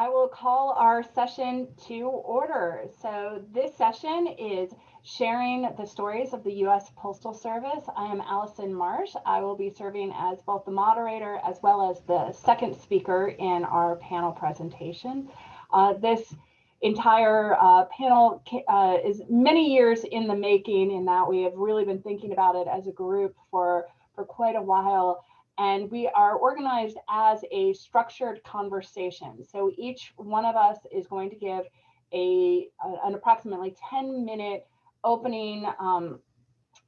I will call our session to order. So this session is sharing the stories of the US Postal Service. I am Allison Marsh. I will be serving as both the moderator as well as the second speaker in our panel presentation. This entire panel is many years in the making, in that we have really been thinking about it as a group for quite a while. And we are organized as a structured conversation. So each one of us is going to give an approximately 10-minute opening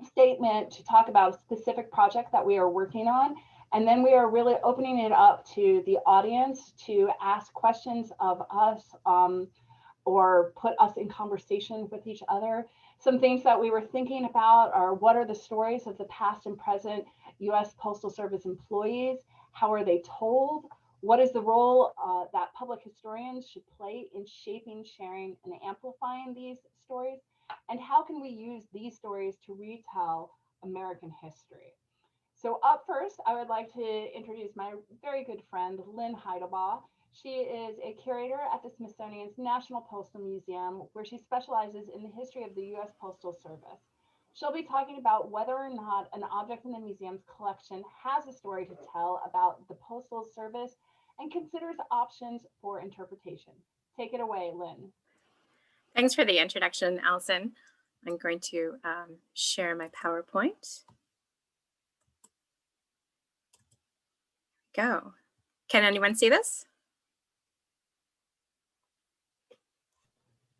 statement to talk about a specific project that we are working on. And then we are really opening it up to the audience to ask questions of us or put us in conversation with each other. Some things that we were thinking about are, what are the stories of the past and present US Postal Service employees? How are they told? What is the role that public historians should play in shaping, sharing, and amplifying these stories? And how can we use these stories to retell American history? So up first, I would like to introduce my very good friend, Lynn Heidelbaugh. She is a curator at the Smithsonian's National Postal Museum, where she specializes in the history of the US Postal Service. She'll be talking about whether or not an object in the museum's collection has a story to tell about the Postal Service and considers options for interpretation. Take it away, Lynn. Thanks for the introduction, Allison. I'm going to share my PowerPoint. Go. Can anyone see this?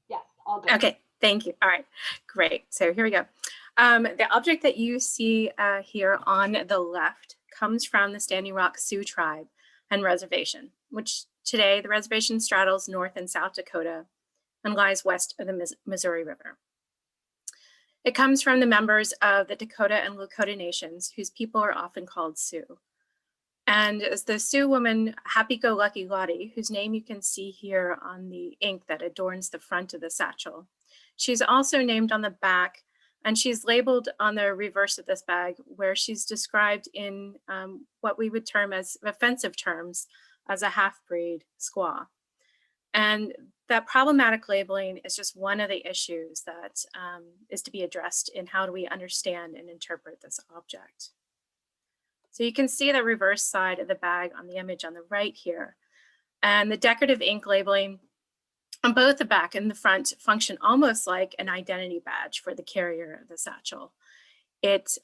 Yes, all good. Okay, thank you. All right, great. So here we go. The object that you see here on the left comes from the Standing Rock Sioux tribe and reservation, which today the reservation straddles North and South Dakota and lies west of the Missouri River. It comes from the members of the Dakota and Lakota nations, whose people are often called Sioux. And as the Sioux woman, Happy-Go-Lucky Lottie, whose name you can see here on the ink that adorns the front of the satchel, she's also named on the back, and she's labeled on the reverse of this bag, where she's described in what we would term as offensive terms as a half-breed squaw. And that problematic labeling is just one of the issues that is to be addressed in how do we understand and interpret this object. So you can see the reverse side of the bag on the image on the right here. And the decorative ink labeling on both the back and the front function almost like an identity badge for the carrier of the satchel. It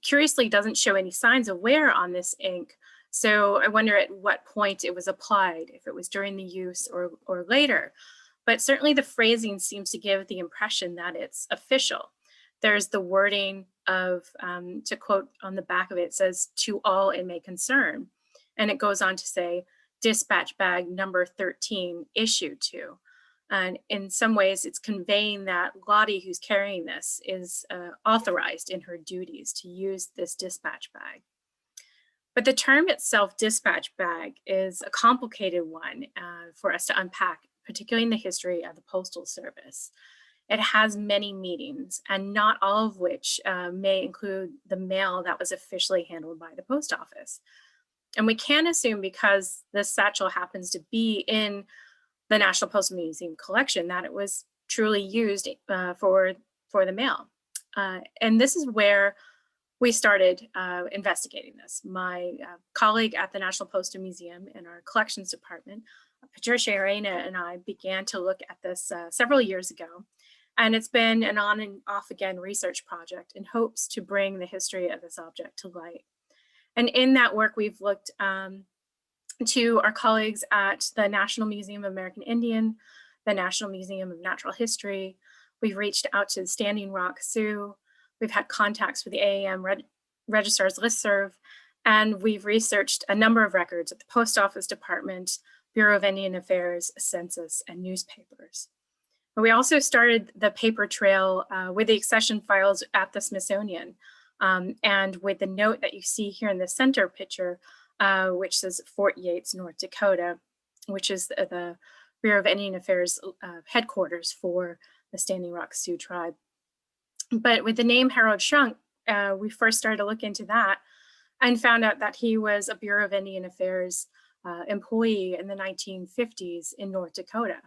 curiously doesn't show any signs of wear on this ink. So I wonder at what point it was applied, if it was during the use or later. But certainly the phrasing seems to give the impression that it's official. There's the wording of, to quote on the back of it, it says, "To all it may concern." And it goes on to say, "Dispatch bag number 13 issued to." And in some ways, it's conveying that Lottie, who's carrying this, is authorized in her duties to use this dispatch bag. But the term itself, dispatch bag, is a complicated one for us to unpack, particularly in the history of the Postal Service. It has many meanings, and not all of which may include the mail that was officially handled by the post office. And we can assume, because this satchel happens to be in the National Postal Museum collection, that it was truly used for the mail. And this is where we started investigating this. My colleague at the National Postal Museum in our collections department, Patricia Arena, and I began to look at this several years ago. And it's been an on and off again research project in hopes to bring the history of this object to light. And in that work, we've looked to our colleagues at the National Museum of American Indian, the National Museum of Natural History. We've reached out to the Standing Rock Sioux. We've had contacts with the AAM Registrar's Listserv, and we've researched a number of records at the Post Office Department, Bureau of Indian Affairs, Census, and newspapers. But we also started the paper trail with the accession files at the Smithsonian, and with the note that you see here in the center picture, which says Fort Yates, North Dakota, which is the Bureau of Indian Affairs headquarters for the Standing Rock Sioux tribe. But with the name Harold Shunk, we first started to look into that and found out that he was a Bureau of Indian Affairs employee in the 1950s in North Dakota.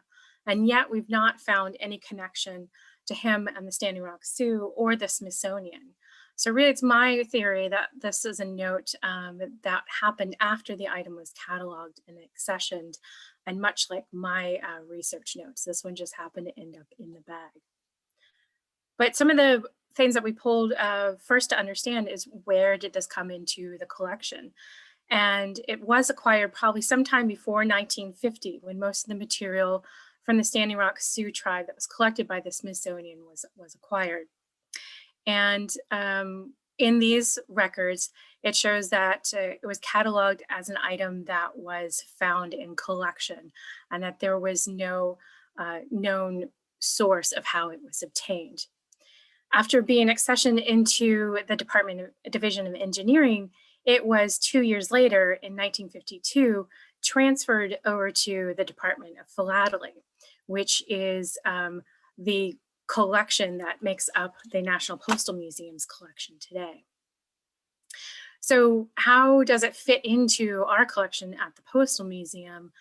And yet we've not found any connection to him and the Standing Rock Sioux or the Smithsonian. So really it's my theory that this is a note that happened after the item was cataloged and accessioned. And much like my research notes, this one just happened to end up in the bag. But some of the things that we pulled first to understand is, where did this come into the collection? And it was acquired probably sometime before 1950, when most of the material from the Standing Rock Sioux tribe that was collected by the Smithsonian was acquired. And in these records, it shows that it was cataloged as an item that was found in collection, and that there was no known source of how it was obtained. After being accessioned into the Division of Engineering, it was 2 years later, in 1952, transferred over to the Department of Philately, which is the collection that makes up the National Postal Museum's collection today. So how does it fit into our collection at the Postal Museum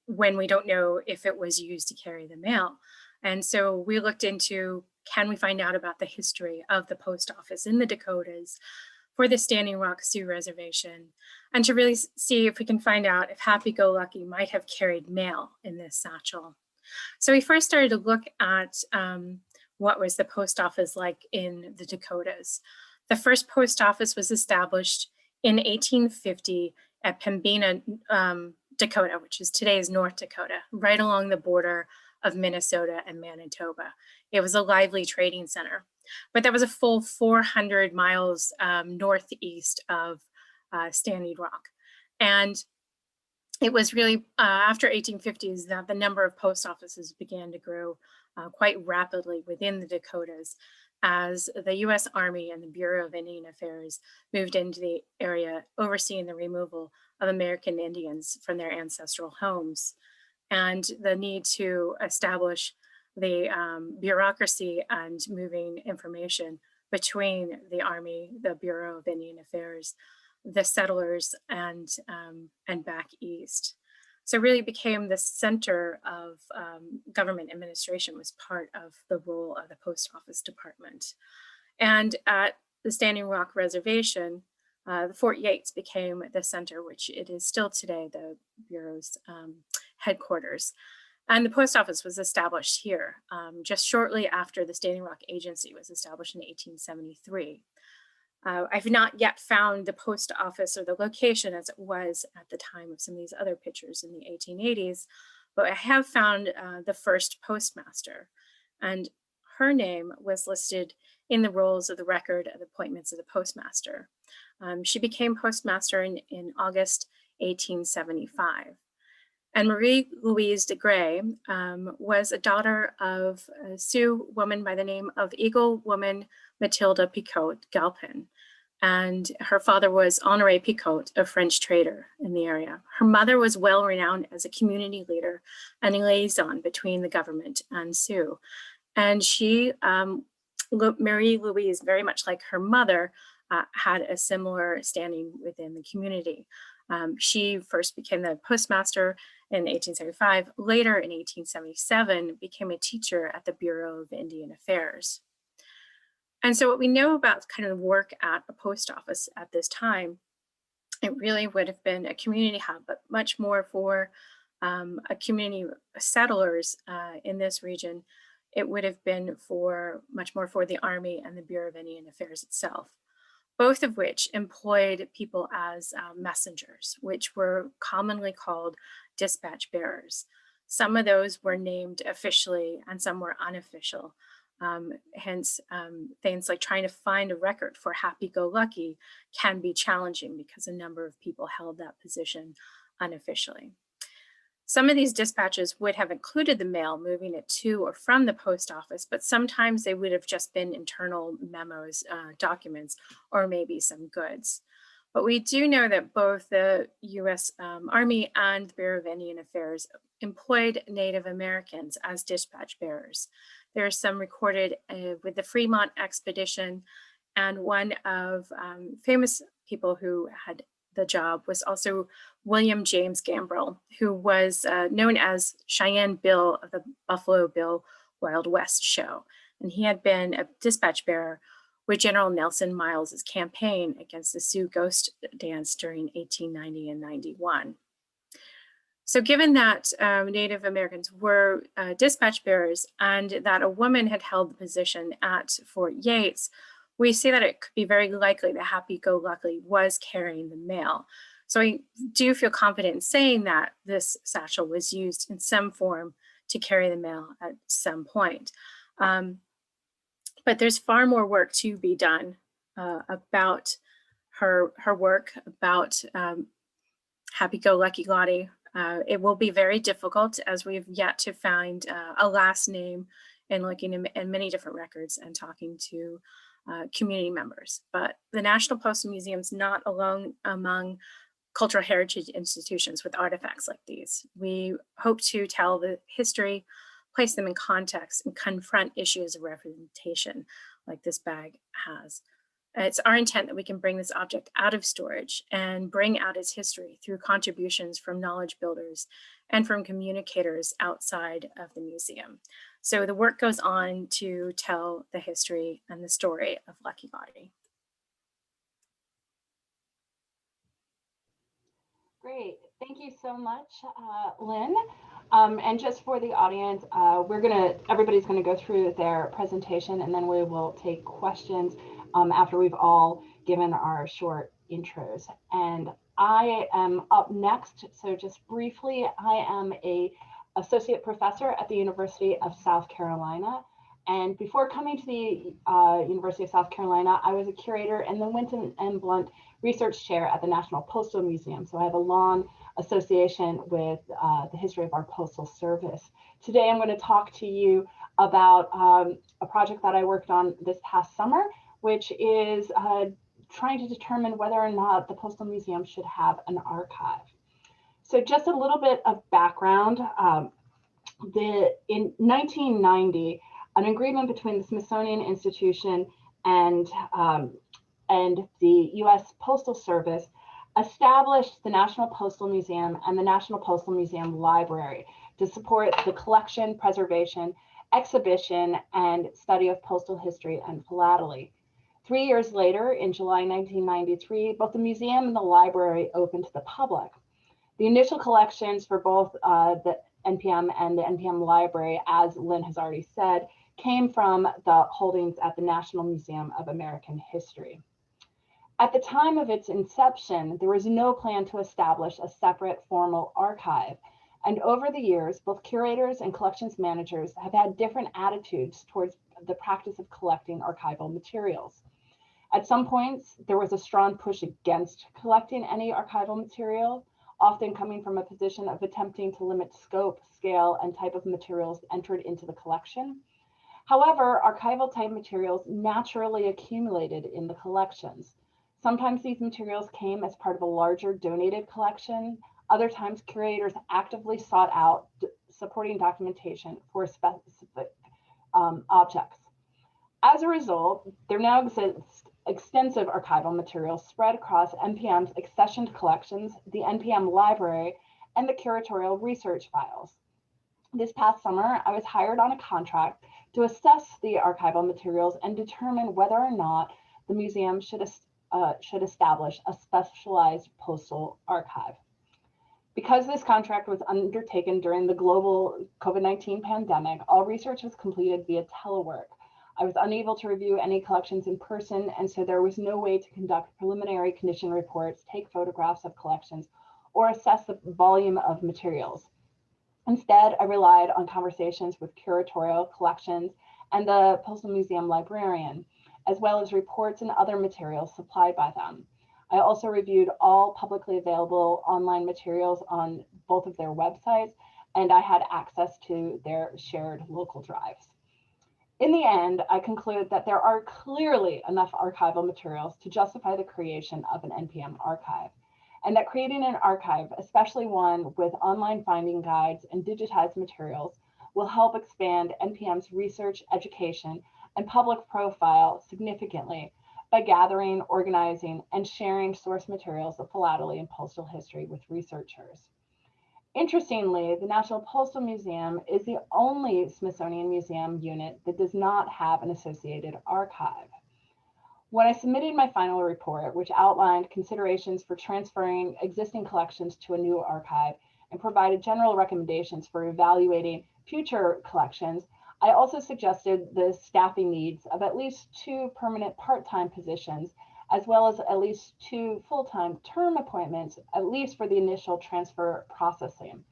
when we don't know if it was used to carry the mail? And so we looked into, can we find out about the history of the post office in the Dakotas for the Standing Rock Sioux Reservation, and to really see if we can find out if Happy-Go-Lucky might have carried mail in this satchel. So we first started to look at what was the post office like in the Dakotas. The first post office was established in 1850 at Pembina, Dakota, which is today's North Dakota, right along the border of Minnesota and Manitoba. It was a lively trading center, but that was a full 400 miles northeast of Standing Rock. And it was really after 1850s that the number of post offices began to grow quite rapidly within the Dakotas, as the US Army and the Bureau of Indian Affairs moved into the area, overseeing the removal of American Indians from their ancestral homes, and the need to establish the bureaucracy and moving information between the Army, the Bureau of Indian Affairs, the settlers, and back east. So it really became the center of government administration, was part of the role of the Post Office Department. And at the Standing Rock Reservation, the Fort Yates became the center, which it is still today, the Bureau's headquarters. And the post office was established here just shortly after the Standing Rock Agency was established in 1873. I've not yet found the post office or the location as it was at the time of some of these other pictures in the 1880s, but I have found the first postmaster, and her name was listed in the rolls of the record of appointments of the postmaster. She became postmaster in August 1875. And Marie Louise de Grey was a daughter of a Sioux woman by the name of Eagle Woman Matilda Picotte Galpin. And her father was Honoré Picotte, a French trader in the area. Her mother was well renowned as a community leader and a liaison between the government and Sioux. And she, Marie Louise, very much like her mother, had a similar standing within the community. She first became the postmaster in 1875. Later, in 1877, became a teacher at the Bureau of Indian Affairs. And so what we know about kind of work at a post office at this time, it really would have been a community hub, but much more for a community settlers in this region. It would have been much more for the Army and the Bureau of Indian Affairs itself, both of which employed people as messengers, which were commonly called dispatch bearers. Some of those were named officially and some were unofficial. Hence, things like trying to find a record for Happy-Go-Lucky can be challenging because a number of people held that position unofficially. Some of these dispatches would have included the mail, moving it to or from the post office, but sometimes they would have just been internal memos, documents, or maybe some goods. But we do know that both the US Army and the Bureau of Indian Affairs employed Native Americans as dispatch bearers. There are some recorded with the Fremont expedition, and one of famous people who had the job was also William James Gambrill, who was known as Cheyenne Bill of the Buffalo Bill Wild West show. And he had been a dispatch bearer with General Nelson Miles's campaign against the Sioux Ghost Dance during 1890 and 91. So given that Native Americans were dispatch bearers and that a woman had held the position at Fort Yates, we see that it could be very likely that Happy-Go-Lucky was carrying the mail. So I do feel confident in saying that this satchel was used in some form to carry the mail at some point. But there's far more work to be done about her work, about Happy-Go-Lucky Lottie. It will be very difficult, as we've yet to find a last name and looking in many different records and talking to community members. But the National Postal Museum is not alone among cultural heritage institutions with artifacts like these. We hope to tell the history, place them in context, and confront issues of representation like this bag has. It's our intent that we can bring this object out of storage and bring out its history through contributions from knowledge builders and from communicators outside of the museum. So the work goes on to tell the history and the story of Lucky Lottie. Great, thank you so much, Lynn. And just for the audience, everybody's gonna go through their presentation, and then we will take questions after we've all given our short intros. And I am up next. So just briefly, I am an associate professor at the University of South Carolina. And before coming to the University of South Carolina, I was a curator and the Winton M. Blunt Research Chair at the National Postal Museum. So I have a long association with the history of our Postal Service. Today, I'm going to talk to you about a project that I worked on this past summer, which is trying to determine whether or not the Postal Museum should have an archive. So just a little bit of background. In 1990, an agreement between the Smithsonian Institution and the US Postal Service established the National Postal Museum and the National Postal Museum Library to support the collection, preservation, exhibition, and study of postal history and philately. 3 years later, in July 1993, both the museum and the library opened to the public. The initial collections for both the NPM and the NPM library, as Lynn has already said, came from the holdings at the National Museum of American History. At the time of its inception, there was no plan to establish a separate formal archive. And over the years, both curators and collections managers have had different attitudes towards the practice of collecting archival materials. At some points, there was a strong push against collecting any archival material, often coming from a position of attempting to limit scope, scale, and type of materials entered into the collection. However, archival type materials naturally accumulated in the collections. Sometimes these materials came as part of a larger donated collection. Other times, curators actively sought out supporting documentation for specific objects. As a result, there now exists extensive archival materials spread across NPM's accessioned collections, the NPM library, and the curatorial research files. This past summer, I was hired on a contract to assess the archival materials and determine whether or not the museum should establish a specialized postal archive. Because this contract was undertaken during the global COVID-19 pandemic, all research was completed via telework. I was unable to review any collections in person, and so there was no way to conduct preliminary condition reports, take photographs of collections, or assess the volume of materials. Instead, I relied on conversations with curatorial collections and the Postal Museum librarian, as well as reports and other materials supplied by them. I also reviewed all publicly available online materials on both of their websites, and I had access to their shared local drives. In the end, I conclude that there are clearly enough archival materials to justify the creation of an NPM archive, and that creating an archive, especially one with online finding guides and digitized materials, will help expand NPM's research, education, and public profile significantly, by gathering, organizing, and sharing source materials of philately and postal history with researchers. Interestingly, the National Postal Museum is the only Smithsonian museum unit that does not have an associated archive. When I submitted my final report, which outlined considerations for transferring existing collections to a new archive and provided general recommendations for evaluating future collections, I also suggested the staffing needs of at least 2 permanent part-time positions, as well as at least 2 full-time term appointments, at least for the initial transfer processing.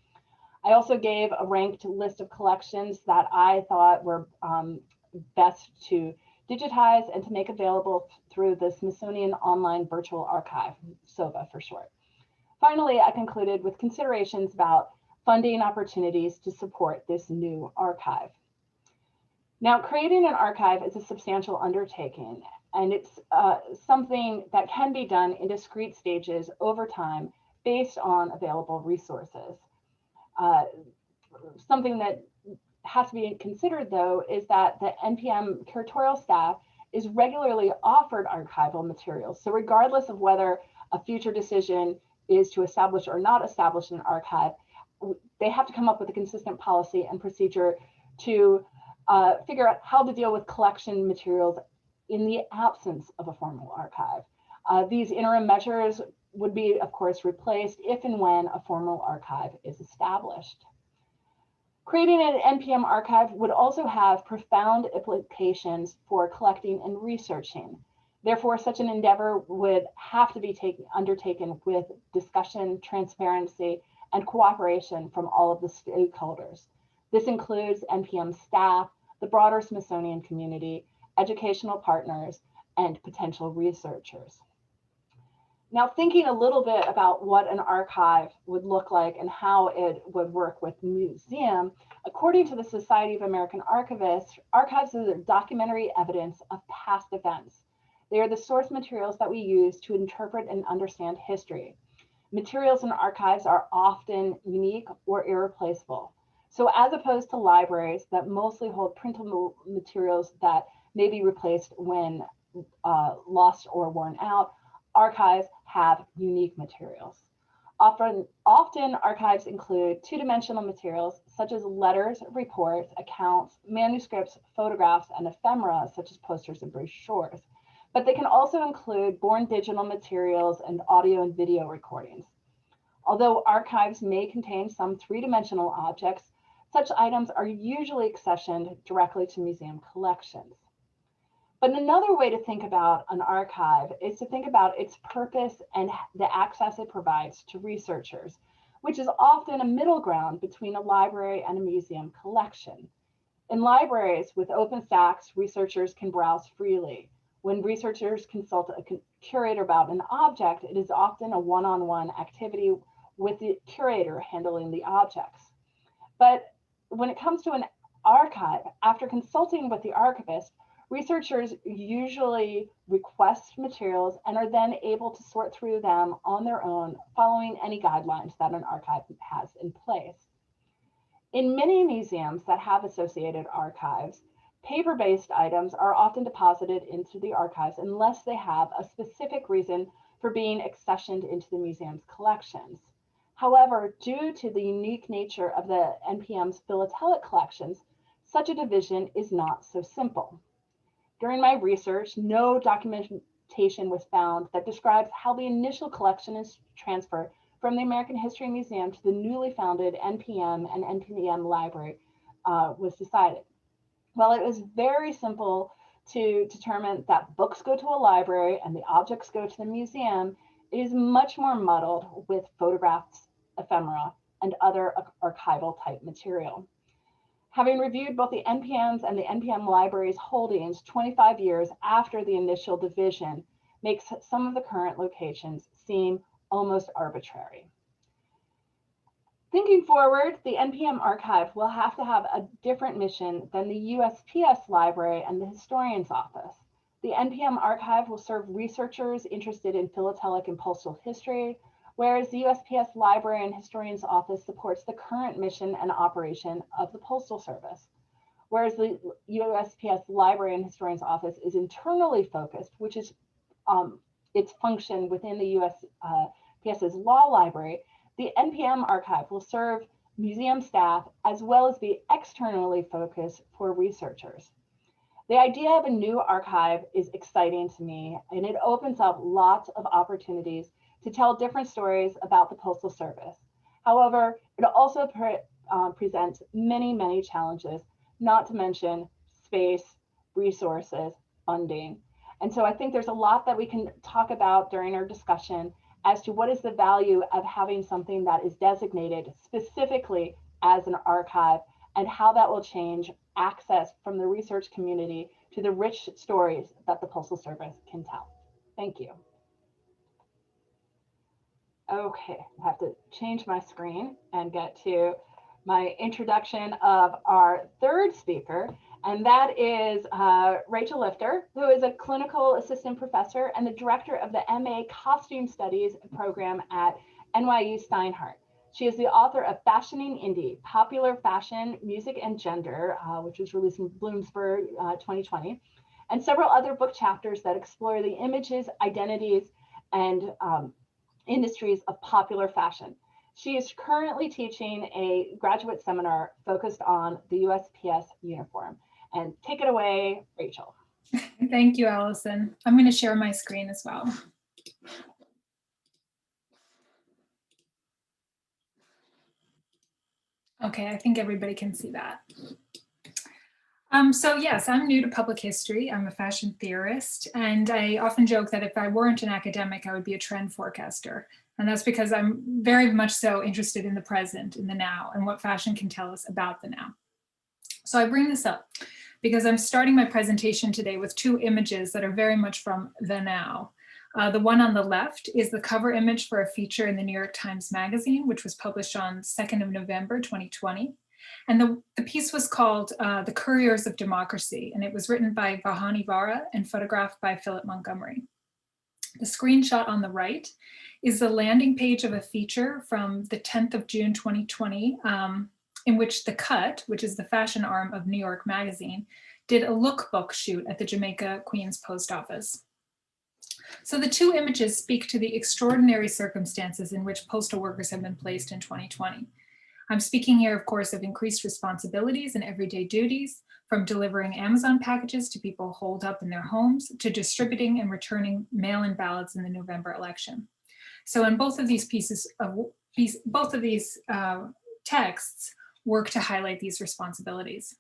I also gave a ranked list of collections that I thought were best to digitize and to make available through the Smithsonian Online Virtual Archive, SOVA for short. Finally, I concluded with considerations about funding opportunities to support this new archive. Now, creating an archive is a substantial undertaking, and it's something that can be done in discrete stages over time based on available resources. Something that has to be considered, though, is that the NPM curatorial staff is regularly offered archival materials. So regardless of whether a future decision is to establish or not establish an archive, they have to come up with a consistent policy and procedure to figure out how to deal with collection materials in the absence of a formal archive. These interim measures would be, of course, replaced if and when a formal archive is established. Creating an NPM archive would also have profound implications for collecting and researching. Therefore, such an endeavor would have to be undertaken with discussion, transparency, and cooperation from all of the stakeholders. This includes NPM staff, the broader Smithsonian community, educational partners, and potential researchers. Now, thinking a little bit about what an archive would look like and how it would work with the museum, according to the Society of American Archivists, archives are documentary evidence of past events. They are the source materials that we use to interpret and understand history. Materials in archives are often unique or irreplaceable. So as opposed to libraries that mostly hold printable materials that may be replaced when lost or worn out, archives have unique materials. Often archives include 2-dimensional materials such as letters, reports, accounts, manuscripts, photographs, and ephemera such as posters and brochures. But they can also include born digital materials and audio and video recordings. Although archives may contain some 3-dimensional objects, such items are usually accessioned directly to museum collections. But another way to think about an archive is to think about its purpose and the access it provides to researchers, which is often a middle ground between a library and a museum collection. In libraries with open stacks, researchers can browse freely. When researchers consult a curator about an object, it is often a one-on-one activity with the curator handling the objects. But when it comes to an archive, after consulting with the archivist, researchers usually request materials and are then able to sort through them on their own, following any guidelines that an archive has in place. In many museums that have associated archives, paper-based items are often deposited into the archives unless they have a specific reason for being accessioned into the museum's collections. However, due to the unique nature of the NPM's philatelic collections, such a division is not so simple. During my research, no documentation was found that describes how the initial collection is transferred from the American History Museum to the newly founded NPM and NPM Library was decided. Well, it was very simple to determine that books go to a library and the objects go to the museum. It is much more muddled with photographs, ephemera, and other archival type material. Having reviewed both the NPM's and the NPM Library's holdings 25 years after the initial division makes some of the current locations seem almost arbitrary. Thinking forward, the NPM archive will have to have a different mission than the USPS library and the historian's office. The NPM archive will serve researchers interested in philatelic and postal history, whereas the USPS library and historian's office supports the current mission and operation of the Postal Service. Whereas the USPS library and historian's office is internally focused, which is its function within the USPS's law library, the NPM archive will serve museum staff as well as be externally focused for researchers. The idea of a new archive is exciting to me, and it opens up lots of opportunities to tell different stories about the Postal Service. However, it also presents many, many challenges, not to mention space, resources, funding. And so I think there's a lot that we can talk about during our discussion as to what is the value of having something that is designated specifically as an archive and how that will change access from the research community to the rich stories that the Postal Service can tell. Thank you. Okay, I have to change my screen and get to my introduction of our third speaker, and that is Rachel Lifter, who is a clinical assistant professor and the director of the MA Costume Studies program at NYU Steinhardt. She is the author of Fashioning Indie, Popular Fashion, Music, and Gender, which was released in Bloomsburg 2020, and several other book chapters that explore the images, identities, and industries of popular fashion. She is currently teaching a graduate seminar focused on the USPS uniform. And take it away, Rachel. Thank you, Allison. I'm going to share my screen as well. Okay, I think everybody can see that. So yes, I'm new to public history. I'm a fashion theorist, and I often joke that if I weren't an academic, I would be a trend forecaster. And that's because I'm very much so interested in the present, in the now, and what fashion can tell us about the now. So I bring this up because I'm starting my presentation today with two images that are very much from the now. The one on the left is the cover image for a feature in the New York Times Magazine, which was published on 2nd of November, 2020. And the piece was called The Couriers of Democracy, and it was written by Vahani Vara and photographed by Philip Montgomery. The screenshot on the right is the landing page of a feature from the 10th of June, 2020, in which The Cut, which is the fashion arm of New York Magazine, did a lookbook shoot at the Jamaica Queens Post Office. So the two images speak to the extraordinary circumstances in which postal workers have been placed in 2020. I'm speaking here, of course, of increased responsibilities and everyday duties, from delivering Amazon packages to people holed up in their homes, to distributing and returning mail-in ballots in the November election. So in both of these texts work to highlight these responsibilities.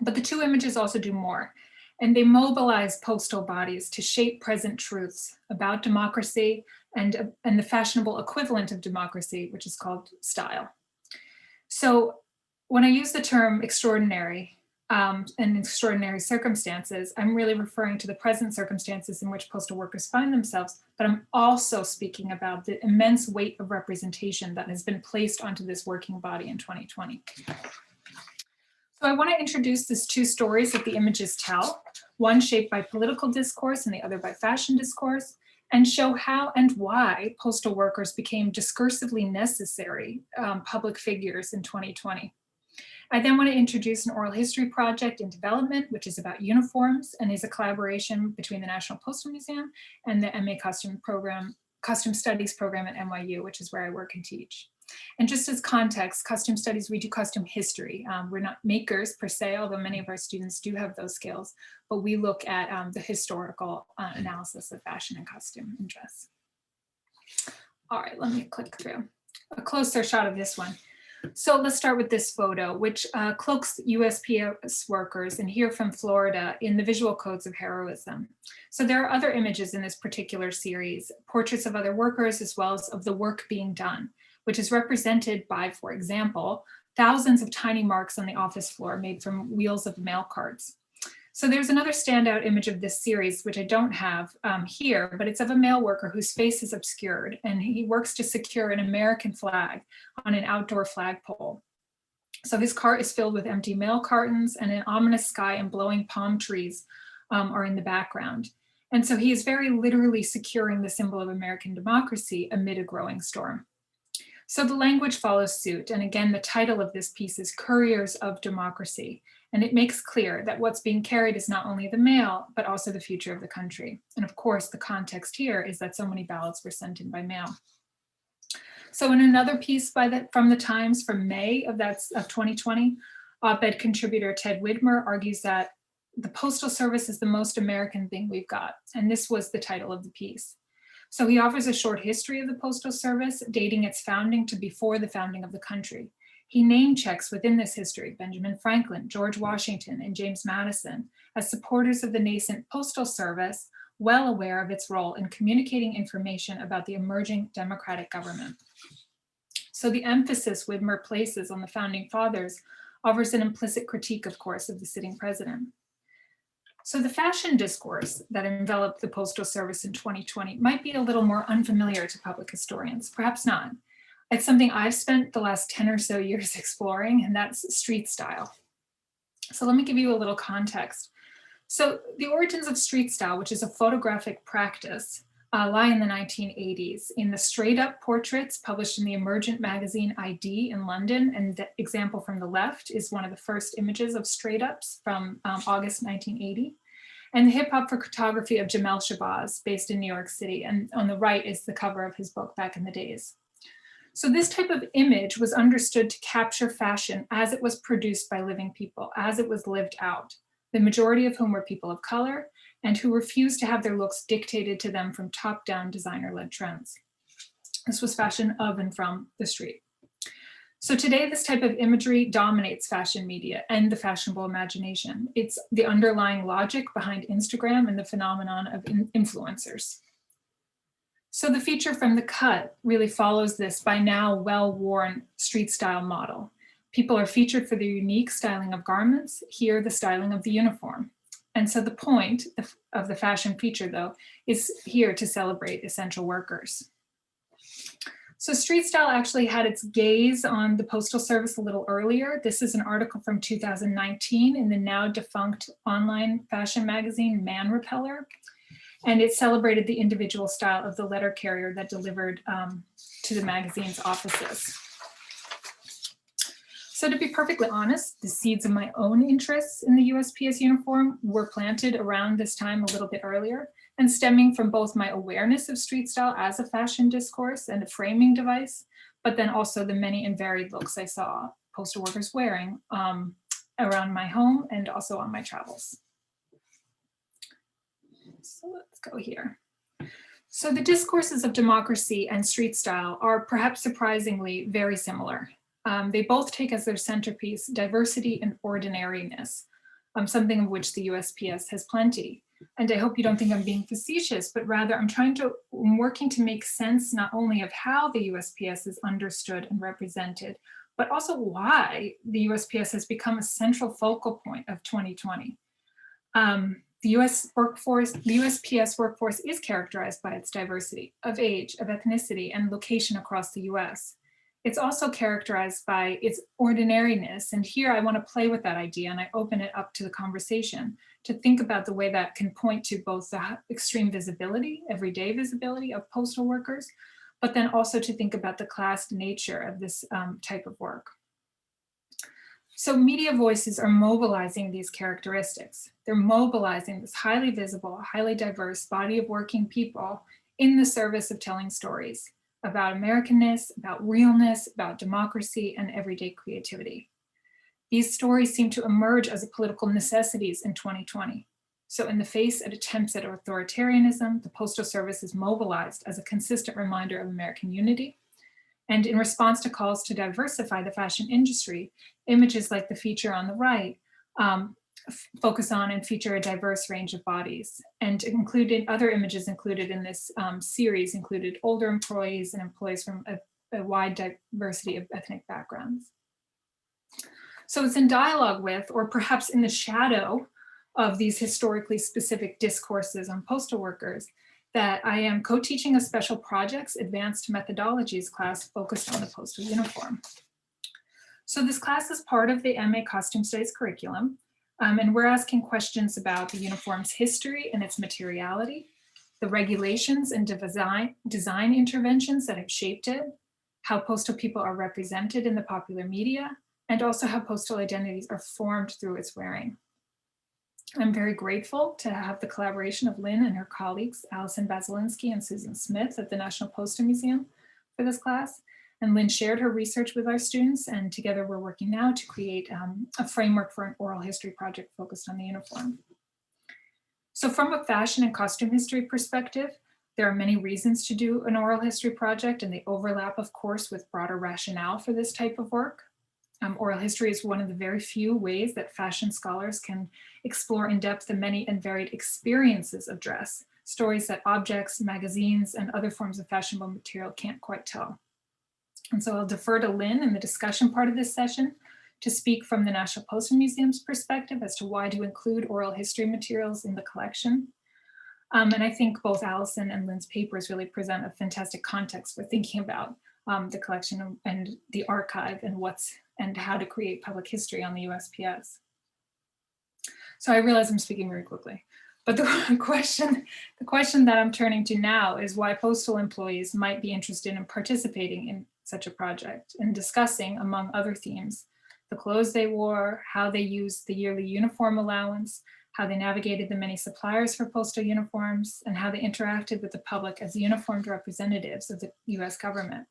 But the two images also do more, and they mobilize postal bodies to shape present truths about democracy and the fashionable equivalent of democracy, which is called style. So when I use the term extraordinary and extraordinary circumstances, I'm really referring to the present circumstances in which postal workers find themselves, but I'm also speaking about the immense weight of representation that has been placed onto this working body in 2020. So I want to introduce these two stories that the images tell, one shaped by political discourse and the other by fashion discourse, and show how and why postal workers became discursively necessary public figures in 2020. I then want to introduce an oral history project in development, which is about uniforms and is a collaboration between the National Postal Museum and the MA Costume Studies program at NYU, which is where I work and teach. And just as context, costume studies, we do costume history. We're not makers per se, although many of our students do have those skills, but we look at the historical analysis of fashion and costume and dress. All right, let me click through. A closer shot of this one. So let's start with this photo, which cloaks USPS workers, and here from Florida, in the visual codes of heroism. So there are other images in this particular series, portraits of other workers as well as of the work being done, which is represented by, for example, thousands of tiny marks on the office floor made from wheels of mail carts. So there's another standout image of this series, which I don't have here, but it's of a mail worker whose face is obscured, and he works to secure an American flag on an outdoor flagpole. So his cart is filled with empty mail cartons, and an ominous sky and blowing palm trees are in the background. And so he is very literally securing the symbol of American democracy amid a growing storm. So the language follows suit. And again, the title of this piece is Couriers of Democracy. And it makes clear that what's being carried is not only the mail, but also the future of the country. And of course, the context here is that so many ballots were sent in by mail. So in another piece from the Times from May of 2020, op-ed contributor Ted Widmer argues that the Postal Service is the most American thing we've got. And this was the title of the piece. So he offers a short history of the Postal Service, dating its founding to before the founding of the country. He name checks within this history Benjamin Franklin, George Washington, and James Madison as supporters of the nascent Postal Service, well aware of its role in communicating information about the emerging democratic government. So the emphasis Widmer places on the founding fathers offers an implicit critique, of course, of the sitting president. So the fashion discourse that enveloped the Postal Service in 2020 might be a little more unfamiliar to public historians, perhaps not. It's something I've spent the last 10 or so years exploring, and that's street style. So let me give you a little context. So the origins of street style, which is a photographic practice, lie in the 1980s in the straight up portraits published in the emergent magazine ID in London. And the example from the left is one of the first images of straight ups from August 1980. And the hip hop photography of Jamel Shabazz, based in New York City. And on the right is the cover of his book, Back in the Days. So this type of image was understood to capture fashion as it was produced by living people, as it was lived out, the majority of whom were people of color and who refused to have their looks dictated to them from top-down designer-led trends. This was fashion of and from the street. So today, this type of imagery dominates fashion media and the fashionable imagination. It's the underlying logic behind Instagram and the phenomenon of influencers. So the feature from the cut really follows this by now well-worn street style model. People are featured for their unique styling of garments, here the styling of the uniform. And so the point of the fashion feature, though, is here to celebrate essential workers. So street style actually had its gaze on the Postal Service a little earlier. This is an article from 2019 in the now defunct online fashion magazine, Man Repeller. And it celebrated the individual style of the letter carrier that delivered to the magazine's offices. So to be perfectly honest, the seeds of my own interests in the USPS uniform were planted around this time a little bit earlier, and stemming from both my awareness of street style as a fashion discourse and a framing device, but then also the many and varied looks I saw postal workers wearing around my home and also on my travels. So let's go here. So the discourses of democracy and street style are perhaps surprisingly very similar. They both take as their centerpiece diversity and ordinariness, something of which the USPS has plenty. And I hope you don't think I'm being facetious, but rather I'm working to make sense not only of how the USPS is understood and represented, but also why the USPS has become a central focal point of 2020. The USPS workforce is characterized by its diversity of age, of ethnicity, and location across the US. It's also characterized by its ordinariness. And here I want to play with that idea and I open it up to the conversation to think about the way that can point to both the extreme visibility, everyday visibility of postal workers, but then also to think about the classed nature of this type of work. So media voices are mobilizing these characteristics. They're mobilizing this highly visible, highly diverse body of working people in the service of telling stories about Americanness, about realness, about democracy, and everyday creativity. These stories seem to emerge as political necessities in 2020. So in the face of attempts at authoritarianism, the Postal Service is mobilized as a consistent reminder of American unity. And in response to calls to diversify the fashion industry, images like the feature on the right focus on and feature a diverse range of bodies. And other images included in this series included older employees and employees from a wide diversity of ethnic backgrounds. So it's in dialogue with, or perhaps in the shadow of these historically specific discourses on postal workers, that I am co-teaching a special projects advanced methodologies class focused on the postal uniform. So this class is part of the MA Costume Studies curriculum, and we're asking questions about the uniform's history and its materiality, the regulations and design interventions that have shaped it, how postal people are represented in the popular media, and also how postal identities are formed through its wearing. I'm very grateful to have the collaboration of Lynn and her colleagues, Allison Basilinsky and Susan Smith at the National Postal Museum for this class. And Lynn shared her research with our students, and together we're working now to create a framework for an oral history project focused on the uniform. So from a fashion and costume history perspective, there are many reasons to do an oral history project, and they overlap, of course, with broader rationale for this type of work. Oral history is one of the very few ways that fashion scholars can explore in depth the many and varied experiences of dress, stories that objects, magazines, and other forms of fashionable material can't quite tell. And so I'll defer to Lynn in the discussion part of this session to speak from the National Postal Museum's perspective as to why to include oral history materials in the collection. And I think both Allison and Lynn's papers really present a fantastic context for thinking about the collection and the archive and how to create public history on the USPS. So I realize I'm speaking very quickly, but the question that I'm turning to now is why postal employees might be interested in participating in such a project and discussing, among other themes, the clothes they wore, how they used the yearly uniform allowance, how they navigated the many suppliers for postal uniforms, and how they interacted with the public as uniformed representatives of the US government.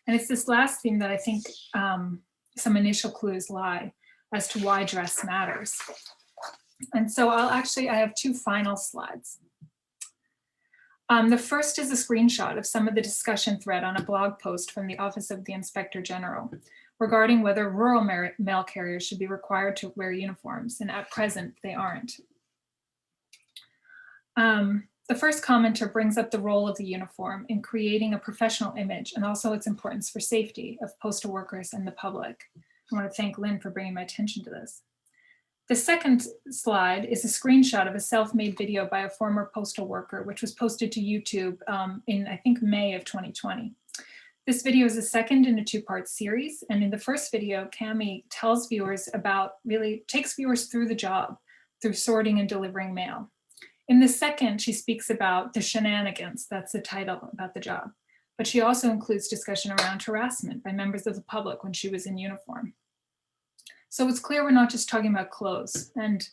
And it's this last theme that I think some initial clues lie as to why dress matters. And so I have two final slides. The first is a screenshot of some of the discussion thread on a blog post from the Office of the Inspector General regarding whether rural mail carriers should be required to wear uniforms, and at present they aren't. The first commenter brings up the role of the uniform in creating a professional image and also its importance for safety of postal workers and the public. I want to thank Lynn for bringing my attention to this. The second slide is a screenshot of a self-made video by a former postal worker, which was posted to YouTube in, I think, May of 2020. This video is the second in a two-part series. And in the first video, Cami tells viewers takes viewers through the job, through sorting and delivering mail. In the second, she speaks about the shenanigans, that's the title about the job. But she also includes discussion around harassment by members of the public when she was in uniform. So it's clear we're not just talking about clothes. And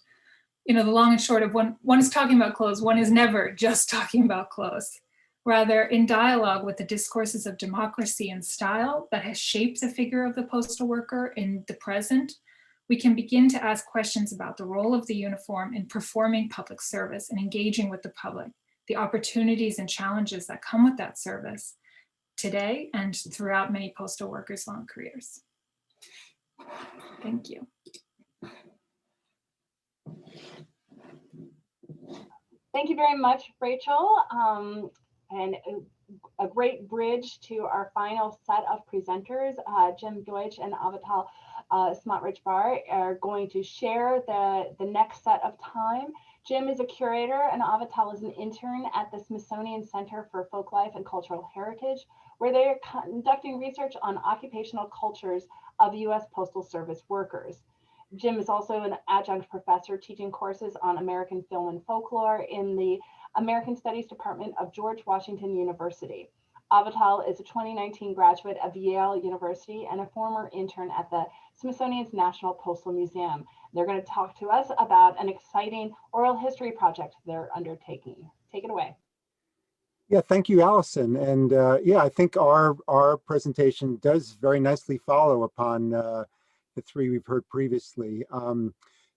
the long and short of when one is talking about clothes, one is never just talking about clothes. Rather, in dialogue with the discourses of democracy and style that has shaped the figure of the postal worker in the present, we can begin to ask questions about the role of the uniform in performing public service and engaging with the public, the opportunities and challenges that come with that service today and throughout many postal workers' long careers. Thank you. Thank you very much, Rachel. And a great bridge to our final set of presenters. Jim Deutsch and Avital Smotrich-Bar are going to share the next set of time. Jim is a curator and Avital is an intern at the Smithsonian Center for Folklife and Cultural Heritage, where they are conducting research on occupational cultures of US Postal Service workers. Jim is also an adjunct professor teaching courses on American film and folklore in the American Studies Department of George Washington University. Avital is a 2019 graduate of Yale University and a former intern at the Smithsonian's National Postal Museum. They're going to talk to us about an exciting oral history project they're undertaking. Take it away. Yeah, thank you, Allison. And I think our presentation does very nicely follow upon the three we've heard previously.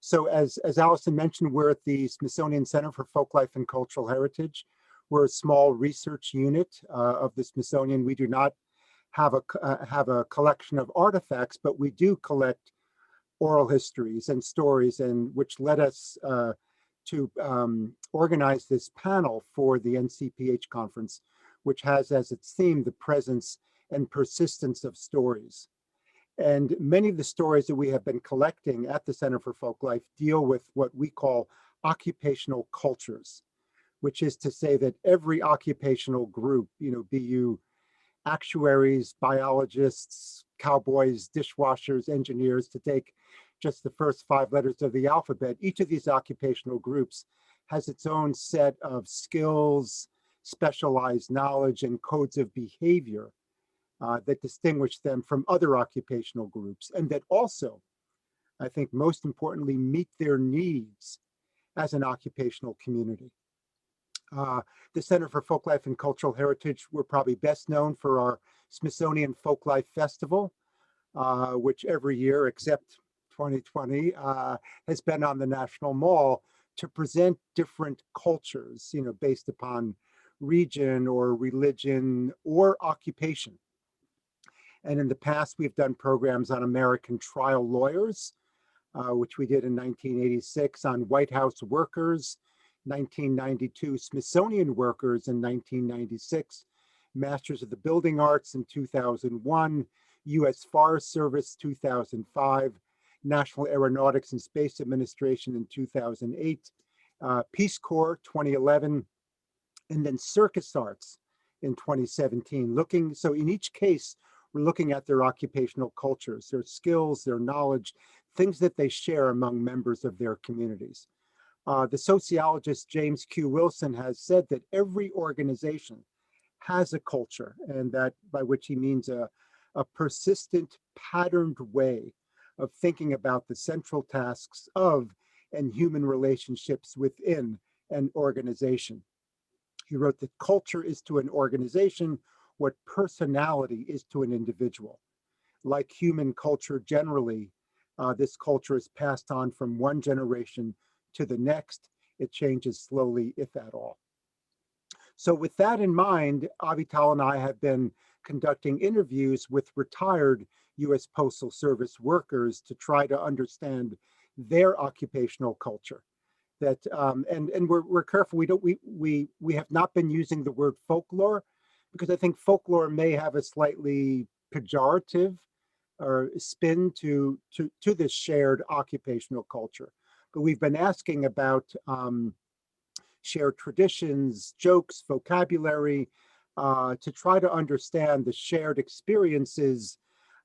So as Allison mentioned, we're at the Smithsonian Center for Folklife and Cultural Heritage. We're a small research unit of the Smithsonian. We do not have a collection of artifacts, but we do collect oral histories and stories, and which led us to organize this panel for the NCPH conference, which has as its theme the presence and persistence of stories. And many of the stories that we have been collecting at the Center for Folklife deal with what we call occupational cultures, which is to say that every occupational group, be you actuaries, biologists, cowboys, dishwashers, engineers, to take just the first 5 letters of the alphabet, each of these occupational groups has its own set of skills, specialized knowledge, and codes of behavior that distinguish them from other occupational groups, and that also, I think most importantly, meet their needs as an occupational community. The Center for Folklife and Cultural Heritage, we're probably best known for our Smithsonian Folklife Festival, which every year except 2020 has been on the National Mall to present different cultures, based upon region or religion or occupation. And in the past, we've done programs on American trial lawyers, which we did in 1986, on White House workers, 1992 Smithsonian workers in 1996, Masters of the Building Arts in 2001, US Forest Service 2005, National Aeronautics and Space Administration in 2008, Peace Corps 2011, and then circus arts in 2017. So in each case, we're looking at their occupational cultures, their skills, their knowledge, things that they share among members of their communities. The sociologist James Q. Wilson has said that every organization has a culture, and that by which he means a persistent, patterned way of thinking about the central tasks of and human relationships within an organization. He wrote that culture is to an organization what personality is to an individual. Like human culture generally, this culture is passed on from one generation to the next. It changes slowly, if at all. So with that in mind, Avital and I have been conducting interviews with retired US Postal Service workers to try to understand their occupational culture. That and we're careful. We have not been using the word folklore, because I think folklore may have a slightly pejorative or spin to this shared occupational culture. But we've been asking about shared traditions, jokes, vocabulary, to try to understand the shared experiences,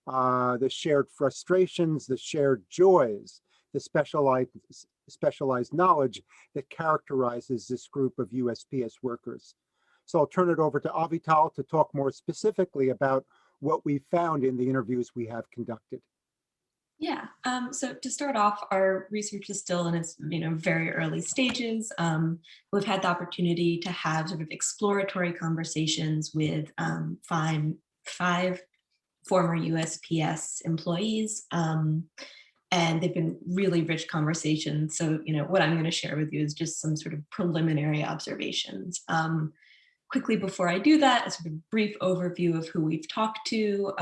the shared frustrations, the shared joys, the specialized knowledge that characterizes this group of USPS workers. So I'll turn it over to Avital to talk more specifically about what we found in the interviews we have conducted. Yeah, so to start off, our research is still in its very early stages. We've had the opportunity to have sort of exploratory conversations with five former USPS employees, and they've been really rich conversations. So what I'm going to share with you is just some sort of preliminary observations. Quickly before I do that, a sort of brief overview of who we've talked to.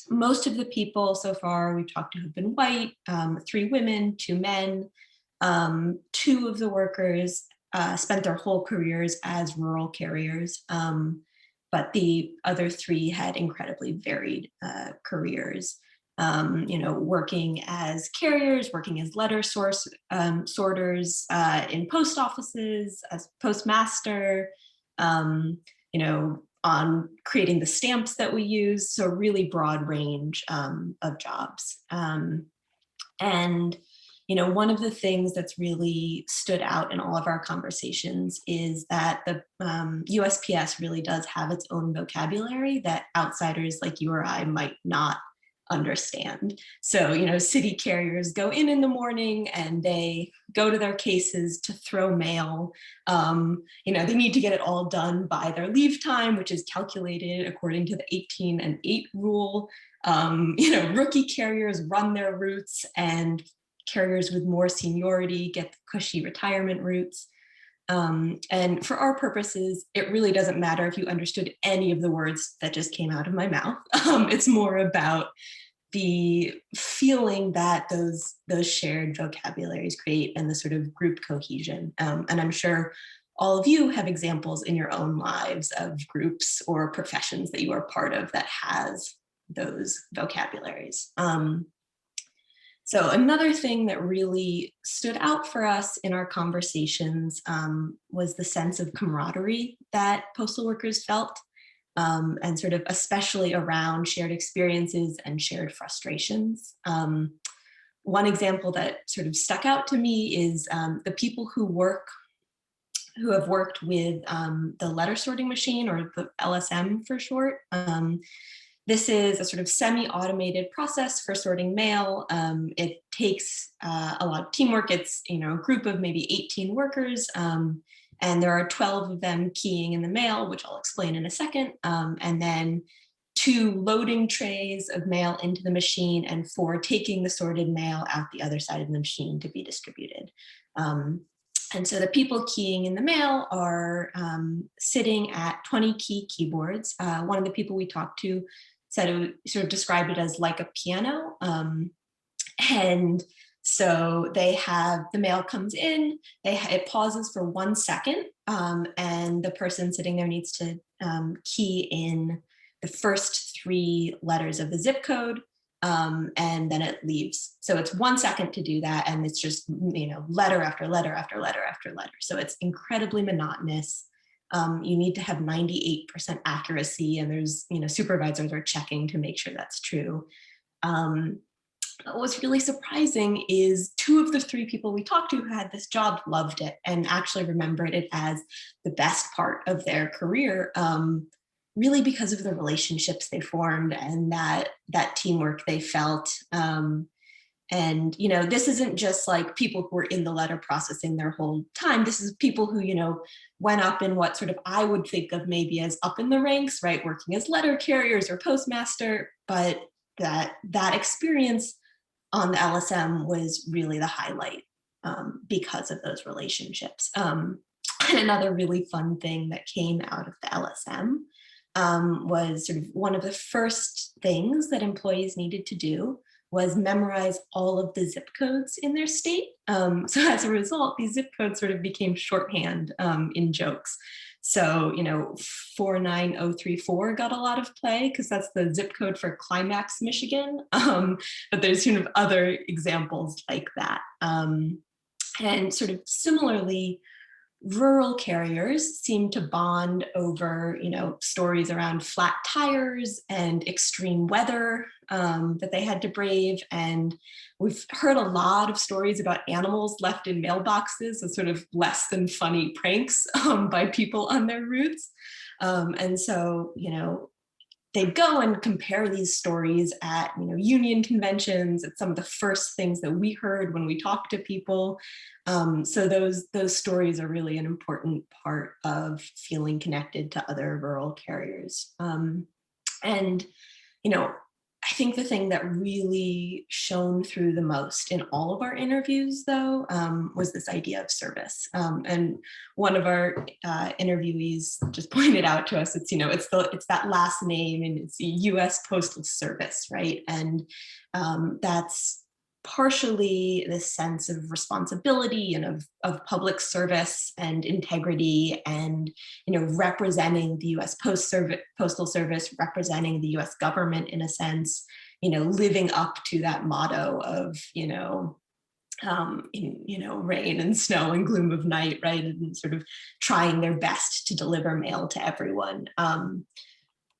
Most of the people so far we've talked to have been white, 3 women, 2 men. 2 of the workers spent their whole careers as rural carriers, but the other 3 had incredibly varied careers. Working as carriers, working as letter sorters, in post offices, as postmaster, on creating the stamps that we use, so really broad range of jobs. And one of the things that's really stood out in all of our conversations is that the USPS really does have its own vocabulary that outsiders like you or I might not understand. So, city carriers go in the morning and they go to their cases to throw mail. They need to get it all done by their leave time, which is calculated according to the 18 and 8 rule. Rookie carriers run their routes, and carriers with more seniority get the cushy retirement routes. And for our purposes, it really doesn't matter if you understood any of the words that just came out of my mouth. It's more about the feeling that those shared vocabularies create and the sort of group cohesion. And I'm sure all of you have examples in your own lives of groups or professions that you are part of that has those vocabularies. So another thing that really stood out for us in our conversations was the sense of camaraderie that postal workers felt, and sort of especially around shared experiences and shared frustrations. One example that sort of stuck out to me is the people who work who have worked with the letter sorting machine, or the LSM for short. This is a sort of semi-automated process for sorting mail. It takes a lot of teamwork. It's, a group of maybe 18 workers, and there are 12 of them keying in the mail, which I'll explain in a second, and then 2 loading trays of mail into the machine, and 4 taking the sorted mail out the other side of the machine to be distributed. And so the people keying in the mail are sitting at 20 keyboards. One of the people we talked to said sort of described it as like a piano. And so they have, the mail comes in, it pauses for 1 second, and the person sitting there needs to key in the first 3 letters of the zip code, and then it leaves. So it's 1 second to do that, and it's just, letter after letter after letter after letter. So it's incredibly monotonous. You need to have 98% accuracy, and there's, supervisors are checking to make sure that's true. What was really surprising is 2 of the 3 people we talked to who had this job loved it and actually remembered it as the best part of their career, really because of the relationships they formed and that teamwork they felt. And, this isn't just like people who were in the letter processing their whole time. This is people who, went up in what sort of I would think of maybe as up in the ranks, right? Working as letter carriers or postmaster, but that experience on the LSM was really the highlight because of those relationships. And another really fun thing that came out of the LSM was sort of one of the first things that employees needed to do was memorize all of the zip codes in their state. So as a result, these zip codes sort of became shorthand in jokes. So, 49034 got a lot of play because that's the zip code for Climax, Michigan. But there's sort of other examples like that. And sort of similarly, rural carriers seem to bond over, stories around flat tires and extreme weather that they had to brave. And we've heard a lot of stories about animals left in mailboxes as sort of less than funny pranks by people on their routes. And so, they'd go and compare these stories at, union conventions. It's some of the first things that we heard when we talked to people. So those stories are really an important part of feeling connected to other rural carriers. And, I think the thing that really shone through the most in all of our interviews, though, was this idea of service. And one of our interviewees just pointed out to us, it's that last name, and it's the US Postal Service, right? And that's partially this sense of responsibility and of public service and integrity, and representing the US Postal Service, representing the US government in a sense, living up to that motto of rain and snow and gloom of night, right? And sort of trying their best to deliver mail to everyone.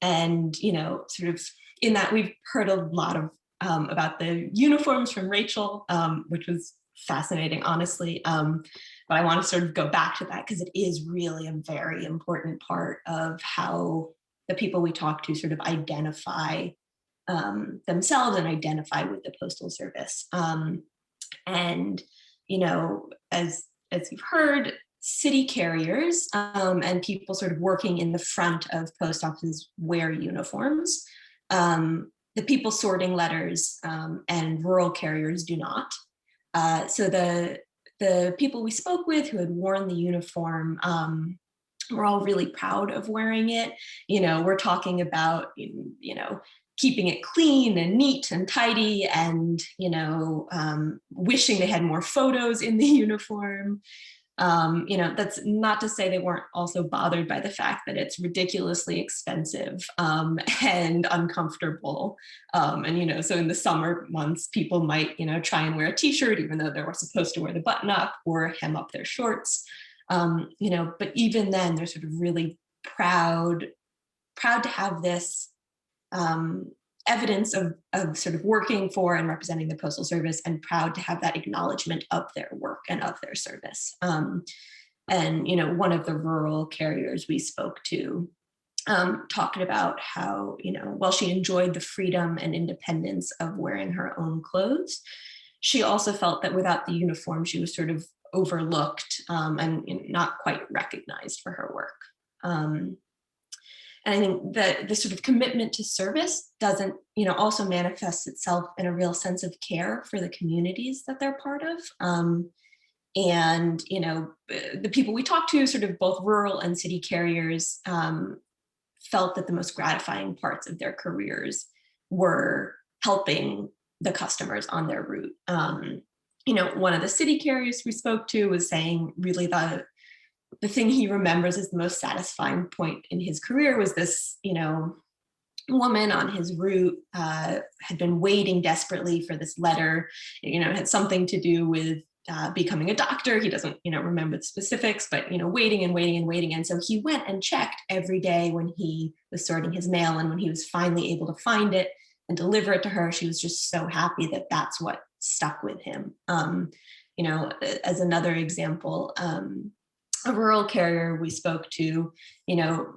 And sort of in that, we've heard a lot of about the uniforms from Rachel, which was fascinating, honestly. But I want to sort of go back to that because it is really a very important part of how the people we talk to sort of identify themselves and identify with the Postal Service. And, as you've heard, city carriers and people sort of working in the front of post offices wear uniforms. The people sorting letters and rural carriers do not. So the people we spoke with who had worn the uniform were all really proud of wearing it. We're talking about, keeping it clean and neat and tidy, and, wishing they had more photos in the uniform. That's not to say they weren't also bothered by the fact that it's ridiculously expensive and uncomfortable. And, so in the summer months, people might, try and wear a t-shirt, even though they were supposed to wear the button up or hem up their shorts. But even then they're sort of really proud to have this evidence of sort of working for and representing the Postal Service, and proud to have that acknowledgement of their work and of their service. And, one of the rural carriers we spoke to talked about how, while she enjoyed the freedom and independence of wearing her own clothes, she also felt that without the uniform, she was sort of overlooked and not quite recognized for her work. And I think that this sort of commitment to service doesn't, also manifests itself in a real sense of care for the communities that they're part of. And, the people we talked to, sort of both rural and city carriers, felt that the most gratifying parts of their careers were helping the customers on their route. One of the city carriers we spoke to was saying really the thing he remembers as the most satisfying point in his career was this, woman on his route had been waiting desperately for this letter. It had something to do with becoming a doctor. He doesn't, remember the specifics, but, waiting and waiting and waiting. And so he went and checked every day when he was sorting his mail. And when he was finally able to find it and deliver it to her, she was just so happy that that's what stuck with him. As another example, a rural carrier we spoke to,